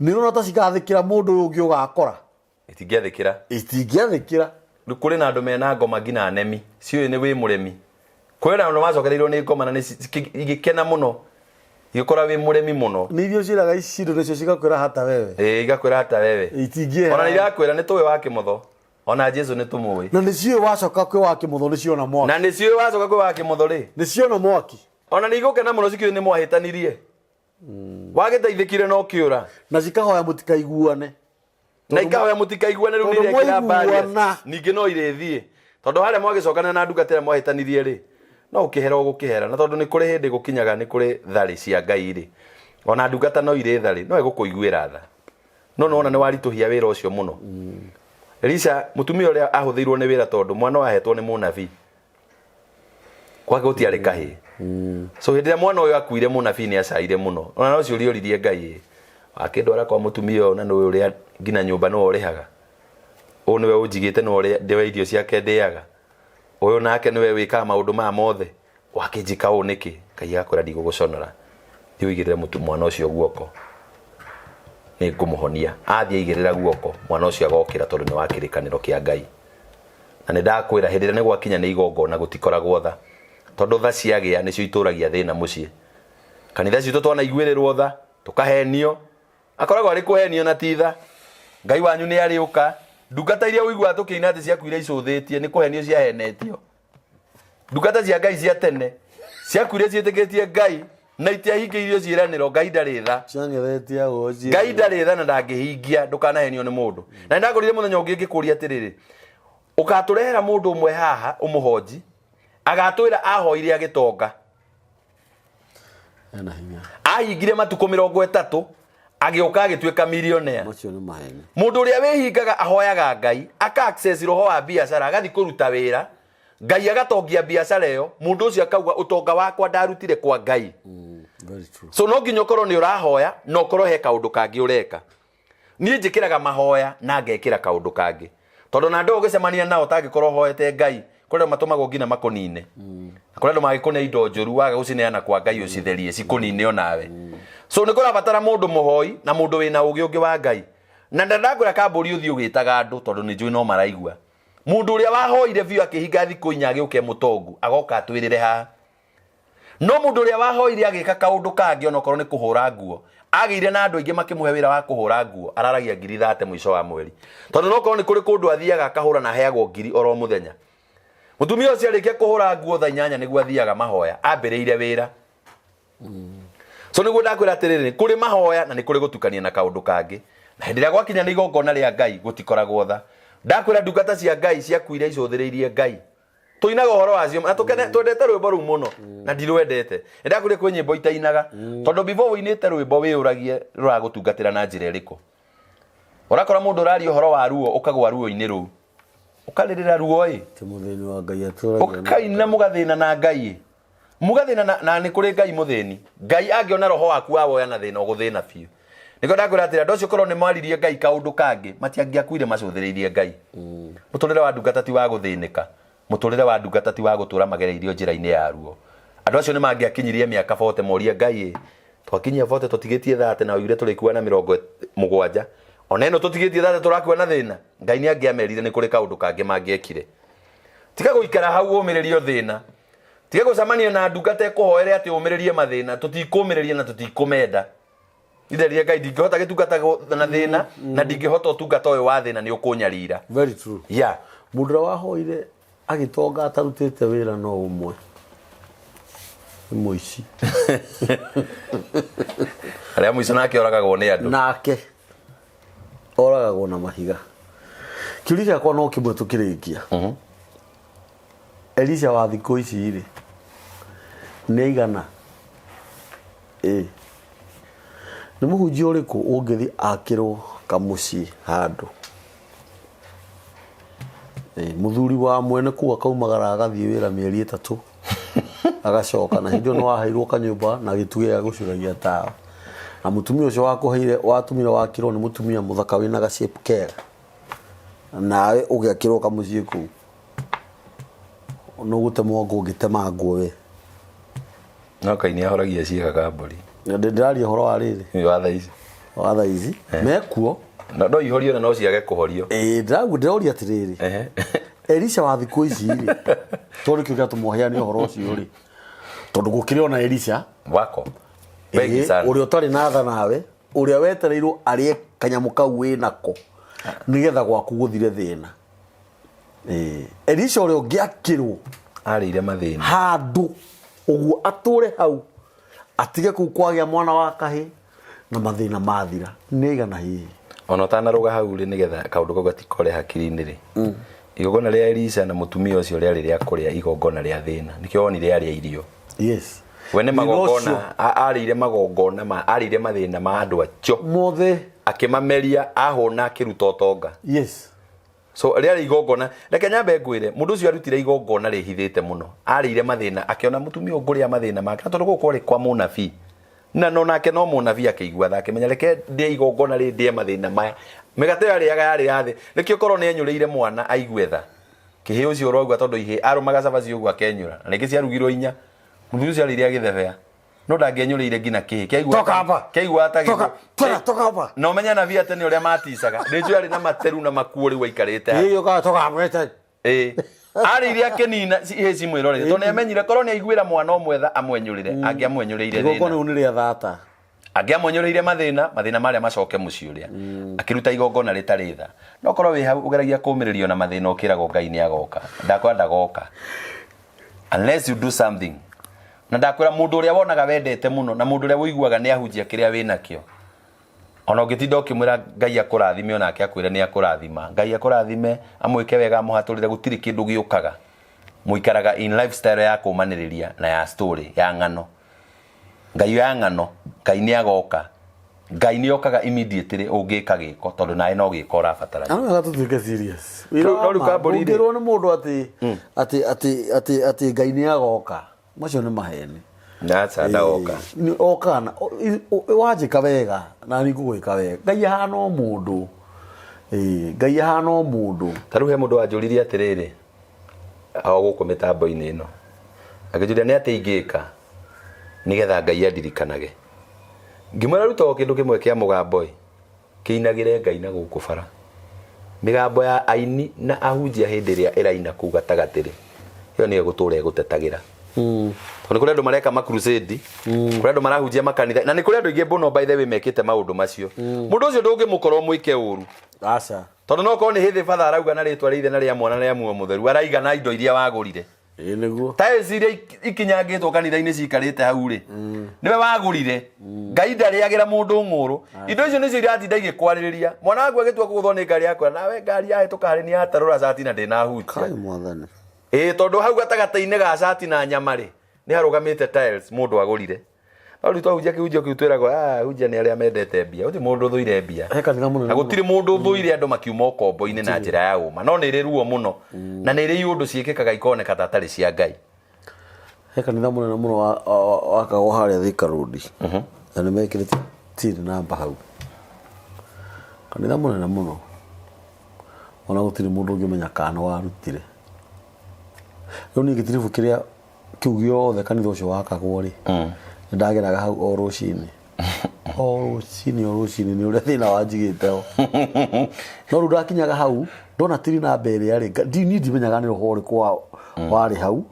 nirona ta cikathikira mundu ungi ugakora itingiathikira kuri na andu mena ngoma ngina nemi ciuyu ni wi muremi kwira andu macokereirwo ni ngoma na ni igikena muno igikora wi muremi muno ni irio ciraga ici ndo nicio cigakwira hata wewe igakwira hata wewe itingie ona igakwira ni tuwe wake motho ona Jesu ni tumuwi na nicio wacoka kwi wake motho nicio na mwaki na nicio wacoka kwi wake motho ri nicio na mwaki ona ni igukena muno cikiu ni mwahitanirie wagiteithikire no kiura na cikahoya mutikaiguane na ikahoya mutikaiguane riu ni rekira mbari ningi no irethie tondu hale mwagicokana na ndungatira mwahitanirie ri no ukihera ugukihera na tondu ni kuri hindi gukinyaga ni kuri thari cia Ngai ri ona ndungata no ire thari no igukuiguira tha no nona ni warituhia wira ucio muno Elisha mutumia uria ahuthiirwo ni wira tondu mwana wahetwo ni munabii kwake gutiari kahi so hindi mwana uyu akuire munabii ni acaire muno ona no ciurio ririe Ngai akindwara kwa mutumia na no uria ngina nyumba no urihaga o niwe unjigite no uria ndewe irio ciake ndiaga uyu nake niwe wika maundu ma mothe wakinjika u niki Ngai akwira ndiguguconora thiuigirire mwana ucio guoko ni ngumuhonia athie igirira guoko mwana ucio agokira tondu ni wakirikaniro kia Ngai na ni ndakwira hindi ni gwakinya ni igongona gutikoragwo tha tondu tha ciagia nicio ituragia thina mucii kanitha citu twana igwirirwo tha tukahenio akoragwo ari kuhenio na titha Ngai wanyu ni ariuka ndungata iria uigua tukiina ati ciakuire icuthitie ni kuhenio ciahenetio ndungata cia Ngai cia tene ciakuire ciitikitie Ngai na itiahingiirio ciiraniro Ngai ndari tha ciangethetia goci Ngai ndari tha na ndangihingia ndukanahenio ni mundu na ndagorire muthenya ungi ngikuria atiriri ugaturehera mundu umwe haha umuhoji agatwira ahoire agitonga ena hinya ahingire matuko 30 agioka agituika millionaire macio ni mahene mundu uria wihingaga ahoyaga Ngai aka access roho wa biashara agathi kuruta wira Ngai agatongia biashara iyo mundu ucio akauga utonga wakwa ndarutire kwa Ngai very true so no nginya korwo ni urahoya no korwo he kaundu kangi ureka nie njikiraga mahoya na ngekira kaundu kangi tondu na ndo gicemania nao tangikorwo hoete Ngai kore matumagwo ngina makonine kore ndo magikone indo njuru waga gucineana kwa Ngai ucitherie cikonine onawe so ni kora batara mundu muhoi na mundu wina ugi ungi wa Ngai na ndandagura kamburi uthi ugitaga andu tondu ni njui no maraigua mundu uria wahoire biu akihinga thiku inya agiuke mutongu agoka atwirire ha no mundu uria wahoire agika kaundu kangi onokorwo ni kuhura nguo agire na andu aingi makimuhe wira wa kuhura nguo araragia ngiri 30 mwisho wa mweri tondu nokorwo ni kuri kundu athiaga akahura na heagwo ngiri oro muthenya mutumia ucio arikia kuhura nguo tha 8 niguo athiaga mahoya ambiriire wira so niguo ndakwira atiriri kuri mahoya na ni kuri gutukania na kaundu kangi na hindi ria gwakinya ni igongona ria Ngai gutikoragwo tha ndakwira ndungata cia Ngai ciakuire icuthiriirie Ngai tuinaga uhoro wacio na twendete rwimbo ru muno na ndirwendete ndakwire kwi nyimbo itainaga tondu before winite rwimbo wiuragie ruragutungatira na njira iriku urakora mundu urari uhoro wa ruo ukagwa ruo-ini ru ukaririra ruo ti muthini wa Ngai aturagia ukaina mugathina na Ngai mugathina na ni kuri Ngai muthini Ngai angiona roho waku wawoya na thina uguthina biu niko ndakwira atira ndocio korwo ni mwaririe Ngai kaundu kangi matiangiakuire macuthiriirie Ngai muturire wa ndungata ti wa guthinika muturire wa ndungata ti wa gutura magereirio njira-ini ya ruo andu acio ni mangiakinyirie miaka 40 moria Ngai twakinyia 40 tutigitie 30 na uire turikua na 70 ona ino tutigitie 30 turakua na thina Ngai ni angiamerire ni kuri kaundu kangi mangiekire tika guikara hau umiririo thina tika gucamania na ndungata ikuhoere ati umiririe mathina tutikuumiriria na tutikumenda ithiria Ngai ndingihota gitungata na thina na ndingihota utungata uyu wa thina ni ukunyarira very true yeah mundu wahoire agitonga atarutite wira no umwe muici aria muico nake oragagwo ni andu nake oragagwo na mahiga kiuria kwa no kimwe tukirikia Elisha wa thikũ ici ri nĩ igana nĩ mũhunjia ũrĩkũ ũngĩthi akĩrwo kamuciĩ handũ muthuri wa mwene kuwa kaumagara agathiĩ wĩra mĩeri 3 agacoka na hindi no waheirwo kanyumba na gĩtugĩ gĩa gũcuragia tawa na mutumia ũcio wakuheire watumire wakĩrwo nĩ mutumia muthaka wĩna gacape kega nawe ũgĩakĩrwo kamuciĩ kũu no gutemwo ngũngĩtemangwo we no kaini ahoragia ciĩga kamburi ndĩraria ũhoro wa rĩrĩ wa thaa ici mekuo na ndo ihorio na no ciage kuhorio ndĩroria atĩrĩrĩ Elisha wa thikũ ici rĩ tondũ kĩu tũmũheani ũhoro ũcio rĩ tondũ gũkĩrĩ ona Elisha wako wengi sana ũrĩa ũtarĩ na tha nawe ũrĩa wetereirwo arĩe kanyamũ kau wĩ nako nĩgetha gwaku gũthire thĩna Elisha ũrĩa ũngĩakĩrwo arĩire mathĩna handũ ũguo atũre hau atige kũu kwagĩa mwana wa kahĩ na mathĩna mathira nĩ igana hihi ona utanaruga hau ri nigetha kaundu kau gatikore hakiri-ini ri igongona rĩa Elisha na mutumia ucio rĩarĩ rĩa kũrĩa igongona rĩa thĩna nikĩo wonire arĩa irio yes wene magongona arĩire magongona arĩire mathĩna ma andũ acio mothe akĩmameria ahũna akĩruta ũtonga yes so rĩarĩ igongona reke nyambe ngwĩre mũndũ ũcio arutire igongona rĩhithĩte mũno arĩire mathĩna akĩona mutumia ũngũrĩa mathĩna make na tondũ gũkũ rĩ kwa mũnabii na no nake no mũnabii akĩigua thake menya reke ndĩ igongona rĩ ndĩ mathĩna maya mĩgate yarĩaga yarĩ yathĩ nĩkĩo korwo nĩ enyũrĩire mwana aigwe tha kĩhĩ ũcio ũroigua tondũ ihĩ arũmaga cabaci ũguo akenyũra na rĩngĩ ciarugirwo inya mũndũ ũcio arĩire agĩthebea no ndangĩenyũrĩire ngina kĩhĩ kĩaigua atagĩrwo toka hapa no menya na via tene ũrĩa maticaga rĩnjũ arĩ na materu na makuo rĩu aikarĩte hiyo ka toka hapa arĩire akĩnina ihĩ cimwĩrorere tondũ nĩamenyire korwo nĩ aiguĩra mwana ũmwe tha amwenyũrĩre angĩamwenyũrĩire thĩna igongona nĩ rĩa thata angĩamwenyũrĩire mathĩna marĩa macoke mũciĩ ũrĩa akĩruta igongona rĩtarĩ tha no korwo wĩ hau ũgeragia kũũmĩrĩrio na mathĩna ũkĩragwo Ngai nĩ agoka ndakwenda goka unless you do something na ndakwĩra mũndũ ũrĩa wonaga wendete mũno na mũndũ ũrĩa wũiguaga nĩ ahunjia kĩrĩa wĩnakĩo ona ũngĩtinda ũkĩmwĩra Ngai akũrathime onake akwĩre nĩ akũrathima Ngai akũrathime amwĩke wega amũhatũrĩre gũtirĩ kĩndũ gĩũkaga mũikaraga in lifestyle ya kũmanĩrĩria na ya story ya ng'ano Ngai ya ng'ano Ngai nĩ agoka Ngai nĩ okaga immediately ũngĩka gĩko tondũ nawe no gĩko ũrabatara ana tũtuĩke serious no rukambũri ngĩrwo nĩ mũndũ atĩ Ngai nĩ agoka macio nĩ maheni na oka okana wajika wega na ni gũgwĩka wega Ngai ahana o mũndũ Ngai ahana o mũndũ tarũ he mũndũ wanjũririe atĩrĩrĩ ao gũkũ mĩtambo-inĩ ĩno akĩnjũria nĩ atĩ ingĩka nigetha Ngai andirikanage ngĩmwĩra ruta o kĩndũ kĩmwe kĩa mũgambo kĩinagĩre Ngai na gũkũ bara mĩgambo ya aini na ahunjia hĩndĩ ĩrĩa ĩraina kũu gatagatĩ-rĩ ĩyo nĩyo gũtũũra ĩgũtetagĩra nĩ kũrĩ andũ mareka makrusedi kũrĩ andũ marahunjia makanitha na nĩ kũrĩ andũ aingĩ bono by the way mekĩte maũndũ macio mũndũ ũcio ndũngĩmũkorwo mwĩke ũru aca tondũ no korwo nĩ hĩndĩ batha arauga na rĩtwa rĩithe na rĩa mwana na rĩa muoyo mũtheru araiga na indo iria wagũrire nĩguo tiles iria ikinyangĩtwo kanitha-inĩ cikarĩte hau rĩ nĩwe wagũrire Ngai ndarĩagĩra mũndũ ng'ũrũ indo icio nĩcio iratinda igĩkwarĩrĩria mwana waku agĩtua kũgũthwo nĩ ngari yakwa nawe ngari yahĩtũka harĩ nĩ yatarũra cati na ndĩnahunjia mwathani tondũ hau gatagatĩ-inĩ ga cati na nyama rĩ nĩ harũgamĩte tiles mũndũ agũrire no rĩu twahunjia kĩhunjio kĩu twĩragwo hunjia nĩ arĩa mendete mbia gũtirĩ mũndũ ũthũire mbia na gũtirĩ mũndũ ũthũire andũ makiuma ũkombo-inĩ na njĩra ya ũma no nĩ ĩrĩ ruo mũno na nĩ ĩrĩ iũndũ ciĩkĩkaga ikoneka ta tarĩ cia Ngai he kanitha mũnene mũno wakagwo harĩa Thika Road na nĩ mekĩrĩte tiri namba hau kanitha mũnene mũno ona gũtirĩ mũndũ ũngĩmenya kana warutire rĩu niĩ gĩtiribu kĩrĩa kĩu gĩothe kanitha ũcio wakagwo rĩ ndageraga hau o rũcinĩ nĩ ũrĩa thĩna wanjigĩte ho no rĩu ndakinyaga hau ndona tiri namba ĩrĩa rĩ niĩ ndimenyaga nĩ ũhoro ũrĩkũ warĩ hau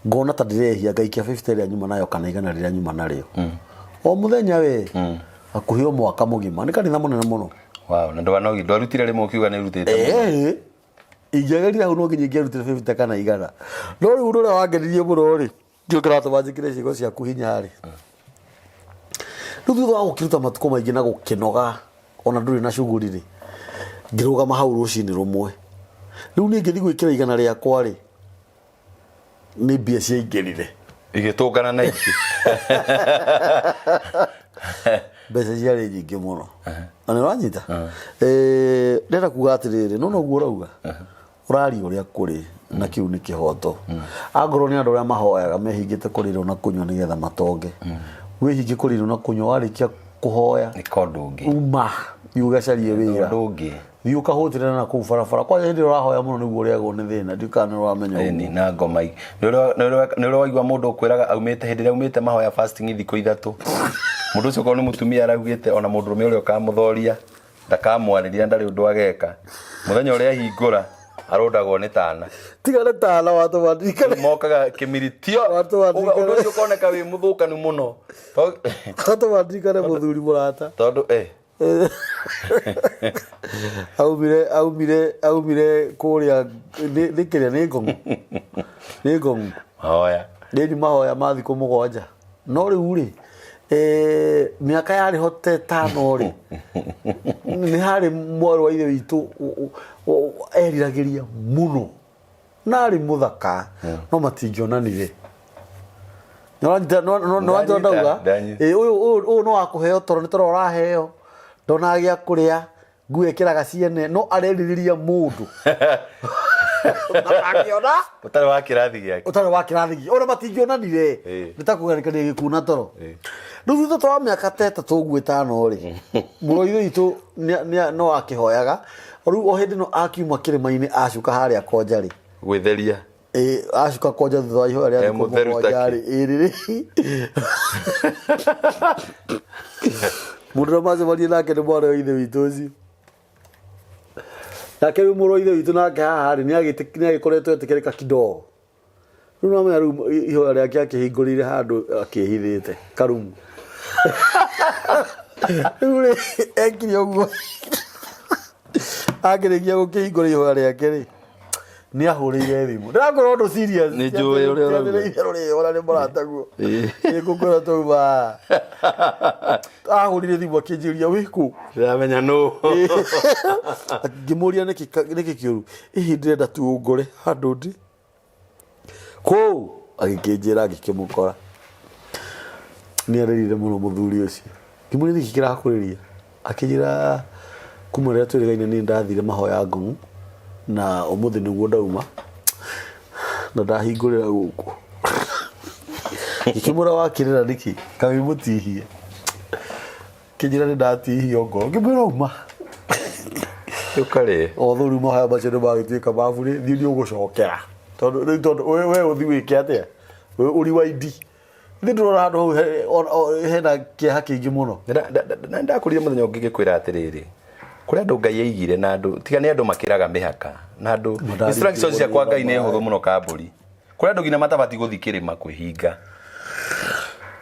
ngona ta ndĩrehia ngaikia 50 ĩrĩa nyuma nayo kana igana rĩrĩa nyuma narĩo o mũthenya we hakuhĩ o mwaka mũgima nĩ kanitha mũnene mũno na ndwarutire rĩmwe ũkiuga nĩ ũrutĩte ingĩagerire hau no nginya ingĩarutire 50 kana igana no rĩu ũndũ ũrĩa wangenirie mũno rĩ ndĩũkĩratũma njĩkĩre ciĩko ciaku hinya rĩ rĩu thutha wa gũkĩruta matukũ maingĩ na gũkĩnoga ona ndũrĩ na cuguri rĩ ngĩrũgama hau rũcinĩ rũmwe rĩu niĩ ngĩthiĩ gwĩkĩra igana rĩakwa rĩ nĩ mbia ciaingĩrire igĩtũngana na ingĩ mbeca ciarĩ nyingĩ mũno na nĩ ũranyita ndĩrenda kuga atĩrĩrĩ no noguo ũrauga ũraria ũrĩa kũrĩ na kĩu nĩ kĩhoto angorwo nĩ andũ arĩa mahoyaga mehingĩte kũrĩrwo na kũnyua nĩgetha matonge wĩhinge kũrĩrwo na kũnyua warĩkia kũhoya uma thiĩ ũgacarie wĩra thiĩ ũkahũtĩrĩra na kũu barabara kwanja hĩndĩ ũrahoya mũno nĩguo ũrĩagwo nĩ thĩna ndikana nĩ ũramenya na ngoma nĩ ũraigua mũndũ ũkwĩraga aumĩte hĩndĩ ĩrĩa aumĩte mahoya fasting thikũ 3 mũndũ ũcio korwo nĩ mũtumia araugĩte ona mũndũ ũrũme ũrĩa ũkamũthoria ndakamwarĩria ndarĩ ũndũ ageka mũthenya ũrĩa ahingũra arondagwo nĩ tana tigane tana watũmandirikane mokaga kĩmiritio ũndũ ũcio ũkoneka wĩ mũthũkanu mũno watũmandirikane mũthuri mũrata tondũ aumire kũrĩa nĩ kĩrĩa nĩ ngong'u mahoya nĩ mahoya ma thikũ 7 no rĩu rĩ miaka yari hote tano ri ni hari mwaru wa ithe witu eriragiria muno nari muthaka no matingionanire no ndauga uyu no akuheo toro ni toro uraheo ndona gia kuria nguekiraga ciene no areririria mundu ndakiona utari wa kirathi giake ona matingionanire nitakugarikania gikuna toro riu thutha wa miaka 3 tugwe 5 ri muro ithe itu no akihoyaga riu o hindi no akiuma kirima-ini acuka haria konja ri gwitheria acuka konja thutha wa ihoya ria konja ri iri mundu macemania nake ni mwana wa ithe witu ucio nake riu muro ithe witu nake haha ri ni agikoretwo etikirika kidogo riu namenya riu ihoya riake akihingurire handu akihithite karumu riu ekire uguo akirikia gukihingura ihoya riake ri ni ahurire thimu ndirakorwo ndu serious ni njui uria ona ni murataguo ikukura tuba ahurire thimu akinjiria wiku ndamenya no ngimuria niki kiuru ihi ndirenda tu ngore handu ndi ko agikinjira agikimukora ni arerire muno muthuri ucio ngimuria niki kirakuriria akinjira kuma ria twirigaine ni ndathire mahoya ngomu na umuthi niguo ndauma na ndahingurira guku ikimura wakirira niki kamimutihie kijira ni ndatihio ngo ngimura uma ukare othuri mahoya macio nĩmagĩtuĩka maburi thiĩ nĩ ũgũcokera tondũ we ũthi wĩke atĩa ũri wa idi nĩ ndĩrona handũ hau hena kĩeha kĩingĩ mũno ndakũrire mũthenya ũngĩ ngĩkwĩra atĩrĩrĩ kũrĩ andũ Ngai aigire na andũ tiga nĩ andũ makĩraga mĩhaka na andũ instructions ciakwa Ngai nĩ hũthũ mũno kambũri kũrĩ andũ nginya matabati gũthi kĩrĩma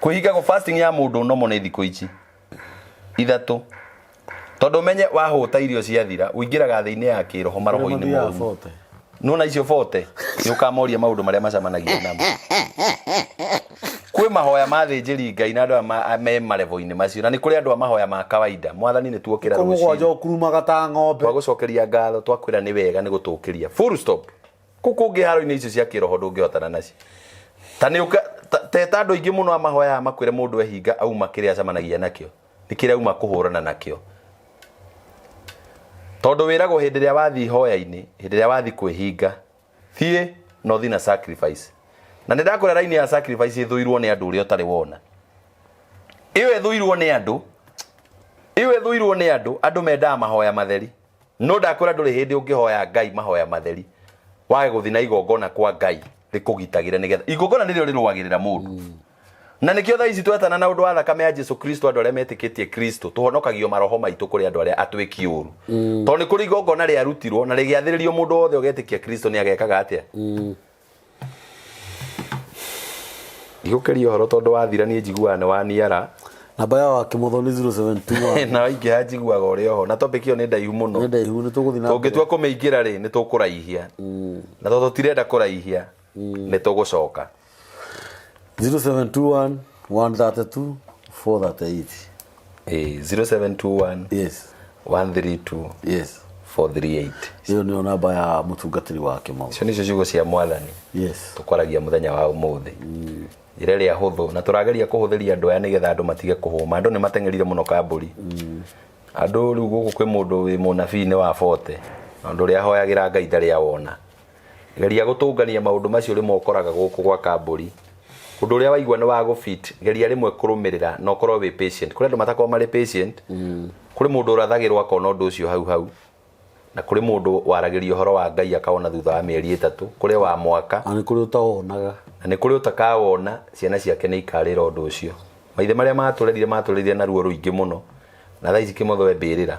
kwĩhinga go fasting ya mũndũ no mone thikũ ici 3 tondũ menye wahũta irio ciathira ũingĩraga thĩinĩ ya kĩroho maroho-inĩ moru nona icio 40 nĩ ũkamoria maũndũ marĩa macamanagia namo kwĩ mahoya ma thĩnjĩri Ngai na andũ me marevo-inĩ macio na nĩ kũrĩ andũ a mahoya ma kawaida mwathani nĩ tuokĩra rũciinĩ kurumaga ta ng'ombe twagucokeria ngatho twakwĩra nĩ wega nĩ gũtũkĩria full stop kũngĩ haro-inĩ icio cia kĩroho ndũngĩhotana nacio ta andũ aingĩ mũno a mahoya makwĩre mũndũ ehinga auma kĩrĩa acamanagia nakĩo nĩ kĩrĩa auma kũhũrana nakĩo tondũ wĩragwo hĩndĩ ĩrĩa wathi ihoya-inĩ hĩndĩ ĩrĩa wathi kwĩhinga thiĩ na ũthi na sacrifice na nĩ ndakwĩra raini ya sacrifice ĩthũirwo nĩ andũ ũrĩa ũtarĩ wona ĩyo ĩthũirwo nĩ andũ mendaga mahoya matheri no ndakwĩra ndũrĩ hĩndĩ ũngĩhoya Ngai mahoya matheri wage gũthi na igongona kwa Ngai rĩkũgitagĩre nĩgetha igongona nĩrĩo rĩrũagĩrĩra mũndũ na nĩkĩo thaa ici twetana na ũndũ wa thakame ya Jesu Kristo andũ arĩa metĩkĩtie Kristo tũhonokagio maroho maitũ kũrĩ andũ arĩa atwĩki ũru tondũ nĩ kũrĩ igongona rĩarutirwo na rĩgĩathĩrĩrio mũndũ wothe ũgetĩkia Kristo nĩ agekaga atĩa igũkĩria ũhoro tondũ wathira niĩ njiguaga nĩ waniara namba ya wakĩmotho nĩ 0721 na waingĩha njiguaga ũrĩ oho na topic ĩyo nĩ ndaihu mũno tũngĩtua kũmĩingĩra rĩ nĩ tũkũraihia na tondũ tũtirenda kũraihia nĩ tũgũcoka 0721 132 438 0721 yes 132 yes 438 hiyo ndio namba ya mũtungatĩri wa kĩmotho icio nĩcio ciugo cia mwathani yes tũkwaragia mũthenya wa ũmũthĩ njĩra ĩrĩa hũthũ na tũrageria kũhũthĩria andũ aya nĩgetha andũ matige kũhũma andũ nĩ mateng'erire mũno kambũri andũ rĩu gũkũ kwĩ mũndũ wĩ mũnabii-inĩ wa 40 na ũndũ ũrĩa ahoyagĩra Ngai ndarĩ awona geria gũtũngania maũndũ macio rĩmwe ũkoraga gũkũ gwa kambũri ũndũ ũrĩa waigua nĩ wa gũfit geria rĩmwe kũrũmĩrĩra na ũkorwo wĩ patient kũrĩ andũ matakorwo marĩ patient kũrĩ mũndũ ũrathagĩrwo akona ũndũ ũcio hau na kũrĩ mũndũ waragĩrio ũhoro wa Ngai akaona thutha wa mĩeri 3 kũrĩ wa mwaka na nĩ kũrĩ ũtawonaga na nĩ kũrĩ ũtakawona ciana ciake nĩ ikarĩra ũndũ ũcio maithe marĩa matũrerire na ruo rũingĩ mũno na thaa ici Kĩmotho mbĩrĩra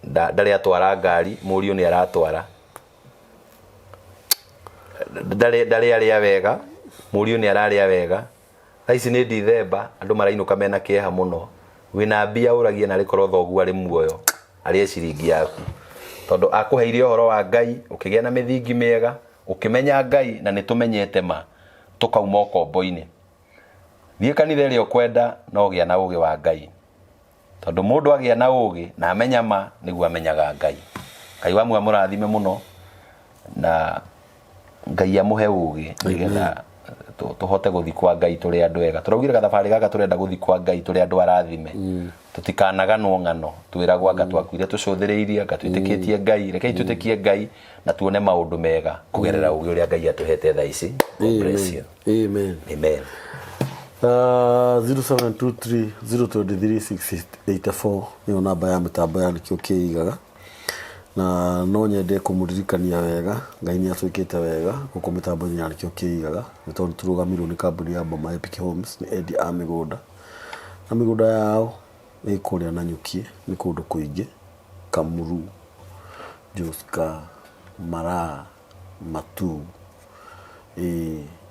ndarĩ atwara ngari mũriũ nĩ aratwara ndarĩ arĩa wega mũriũ nĩ ararĩa wega thaa ici nĩ Dithemba andũ marainũka mena kĩeha mũno wĩna mbia ũragia na rĩkorwo thoguo arĩ muoyo arĩ ciringi yaku tondũ akũheire ũhoro wa Ngai ũkĩgĩa na mĩthingi mĩega ũkĩmenya Ngai na nĩ tũmenyete ma tũkauma ũkombo-inĩ thiĩ kanitha ĩrĩa ũkwenda no gĩa na ũũgĩ wa Ngai tondũ mũndũ agĩa na ũũgĩ na amenya ma nĩguo amenyaga Ngai. Ngai wamwe mũrathime mũno na Ngai amũhe ũũgĩ nĩgetha tũhote gũthi kwa Ngai tũrĩ andũ ega. Tũraugire gathabarĩ gaka tũrenda gũthi kwa Ngai tũrĩ andũ arathime. Tutikanaganwo ng'ano twĩragwo anga twakuire tũcũthĩrĩirie anga twĩtĩkĩtie Ngai. Rekei twĩtĩkie Ngai na tuone maũndũ mega kũgerera ũũgĩ ũrĩa Ngai atũhete thaa ici. God bless you. Amen. Amen. 0723-023-684 nĩyo namba ya mĩtambo ya nĩkĩo kĩigaga, na no nyende kũmũririkania wega Ngai nĩ atwĩkĩte wega gũkũ mĩtambo-inĩ ya nĩkĩo kĩigaga nĩ tondũ tũrũgamirwo nĩ kambuni ya Boma Epic Homes nĩ endia a mĩgũnda, na mĩgũnda yao ĩ kũrĩa Nanyuki, nĩ kũndũ kũingĩ, Kamuru, Joska, Mara, Matu,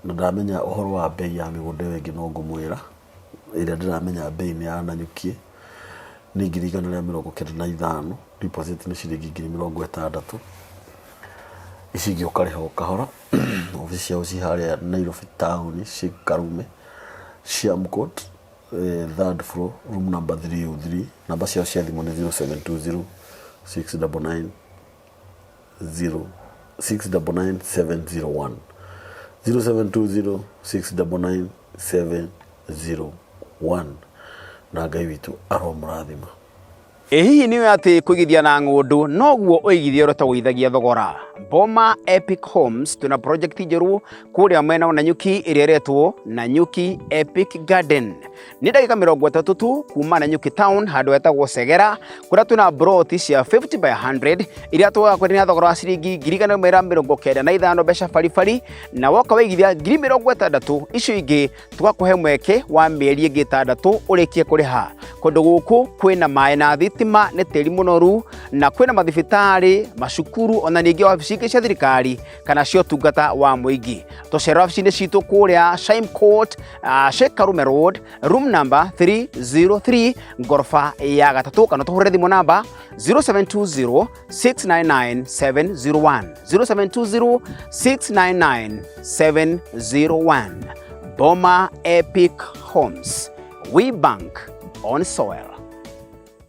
na ndamenya ũhoro wa bei ya mĩgũnda ĩngĩ no ngũmwĩra. Ĩrĩa ndĩramenya bei nĩ ya Nanyuki nĩ 195, deposit nĩ ciringi 60,000. Ici ũkarĩha o kahora. Ofici ciao ci harĩa Nairobi town, Karume, Shamcourt, 3rd floor, room number 303. Namba ciao cia thimũ nĩ 0720-699-701, 0720-699-701. Na Ngai witũ aromũrathima. Hihi nĩ atĩ kũigithia na ng'ũndũ noguo ũigithia ũrĩa tũgũithagia thogora. Boma Epic Homes tuna project njerũ kũrĩa mwena wa Nanyuki ĩrĩa ĩretwo Nanyuki Epic Garden. Nĩ ndagĩka 30 tu kuma Nanyuki town handũ hetagwo Segera, kũrĩa tuna plot cia 50 by 100 iria tũgakwendia na thogora wa ciringi 195 mbeca baribari, na woka waigithia 60,000 icio ingĩ tũgakũhe mweke wa mĩeri ĩngĩ 6 ũrĩkie kũrĩha. Kũndũ gũkũ kwĩna maĩ na thitima nĩ tĩri mũnoru, na kwĩna mathibitarĩ, macukuru ona ningĩ wabici ingĩ cia thirikari kana cia ũtungata wa mũingĩ. Tũcerera wabici-inĩ citũ kũrĩa Shamcourt, Sheikh Karume Road, room number 303, ngoroba ya 3, kana tũhũrĩre thimũ namba 0720-699-701, 0720-699-701. Boma Epic Homes, we bank on soil.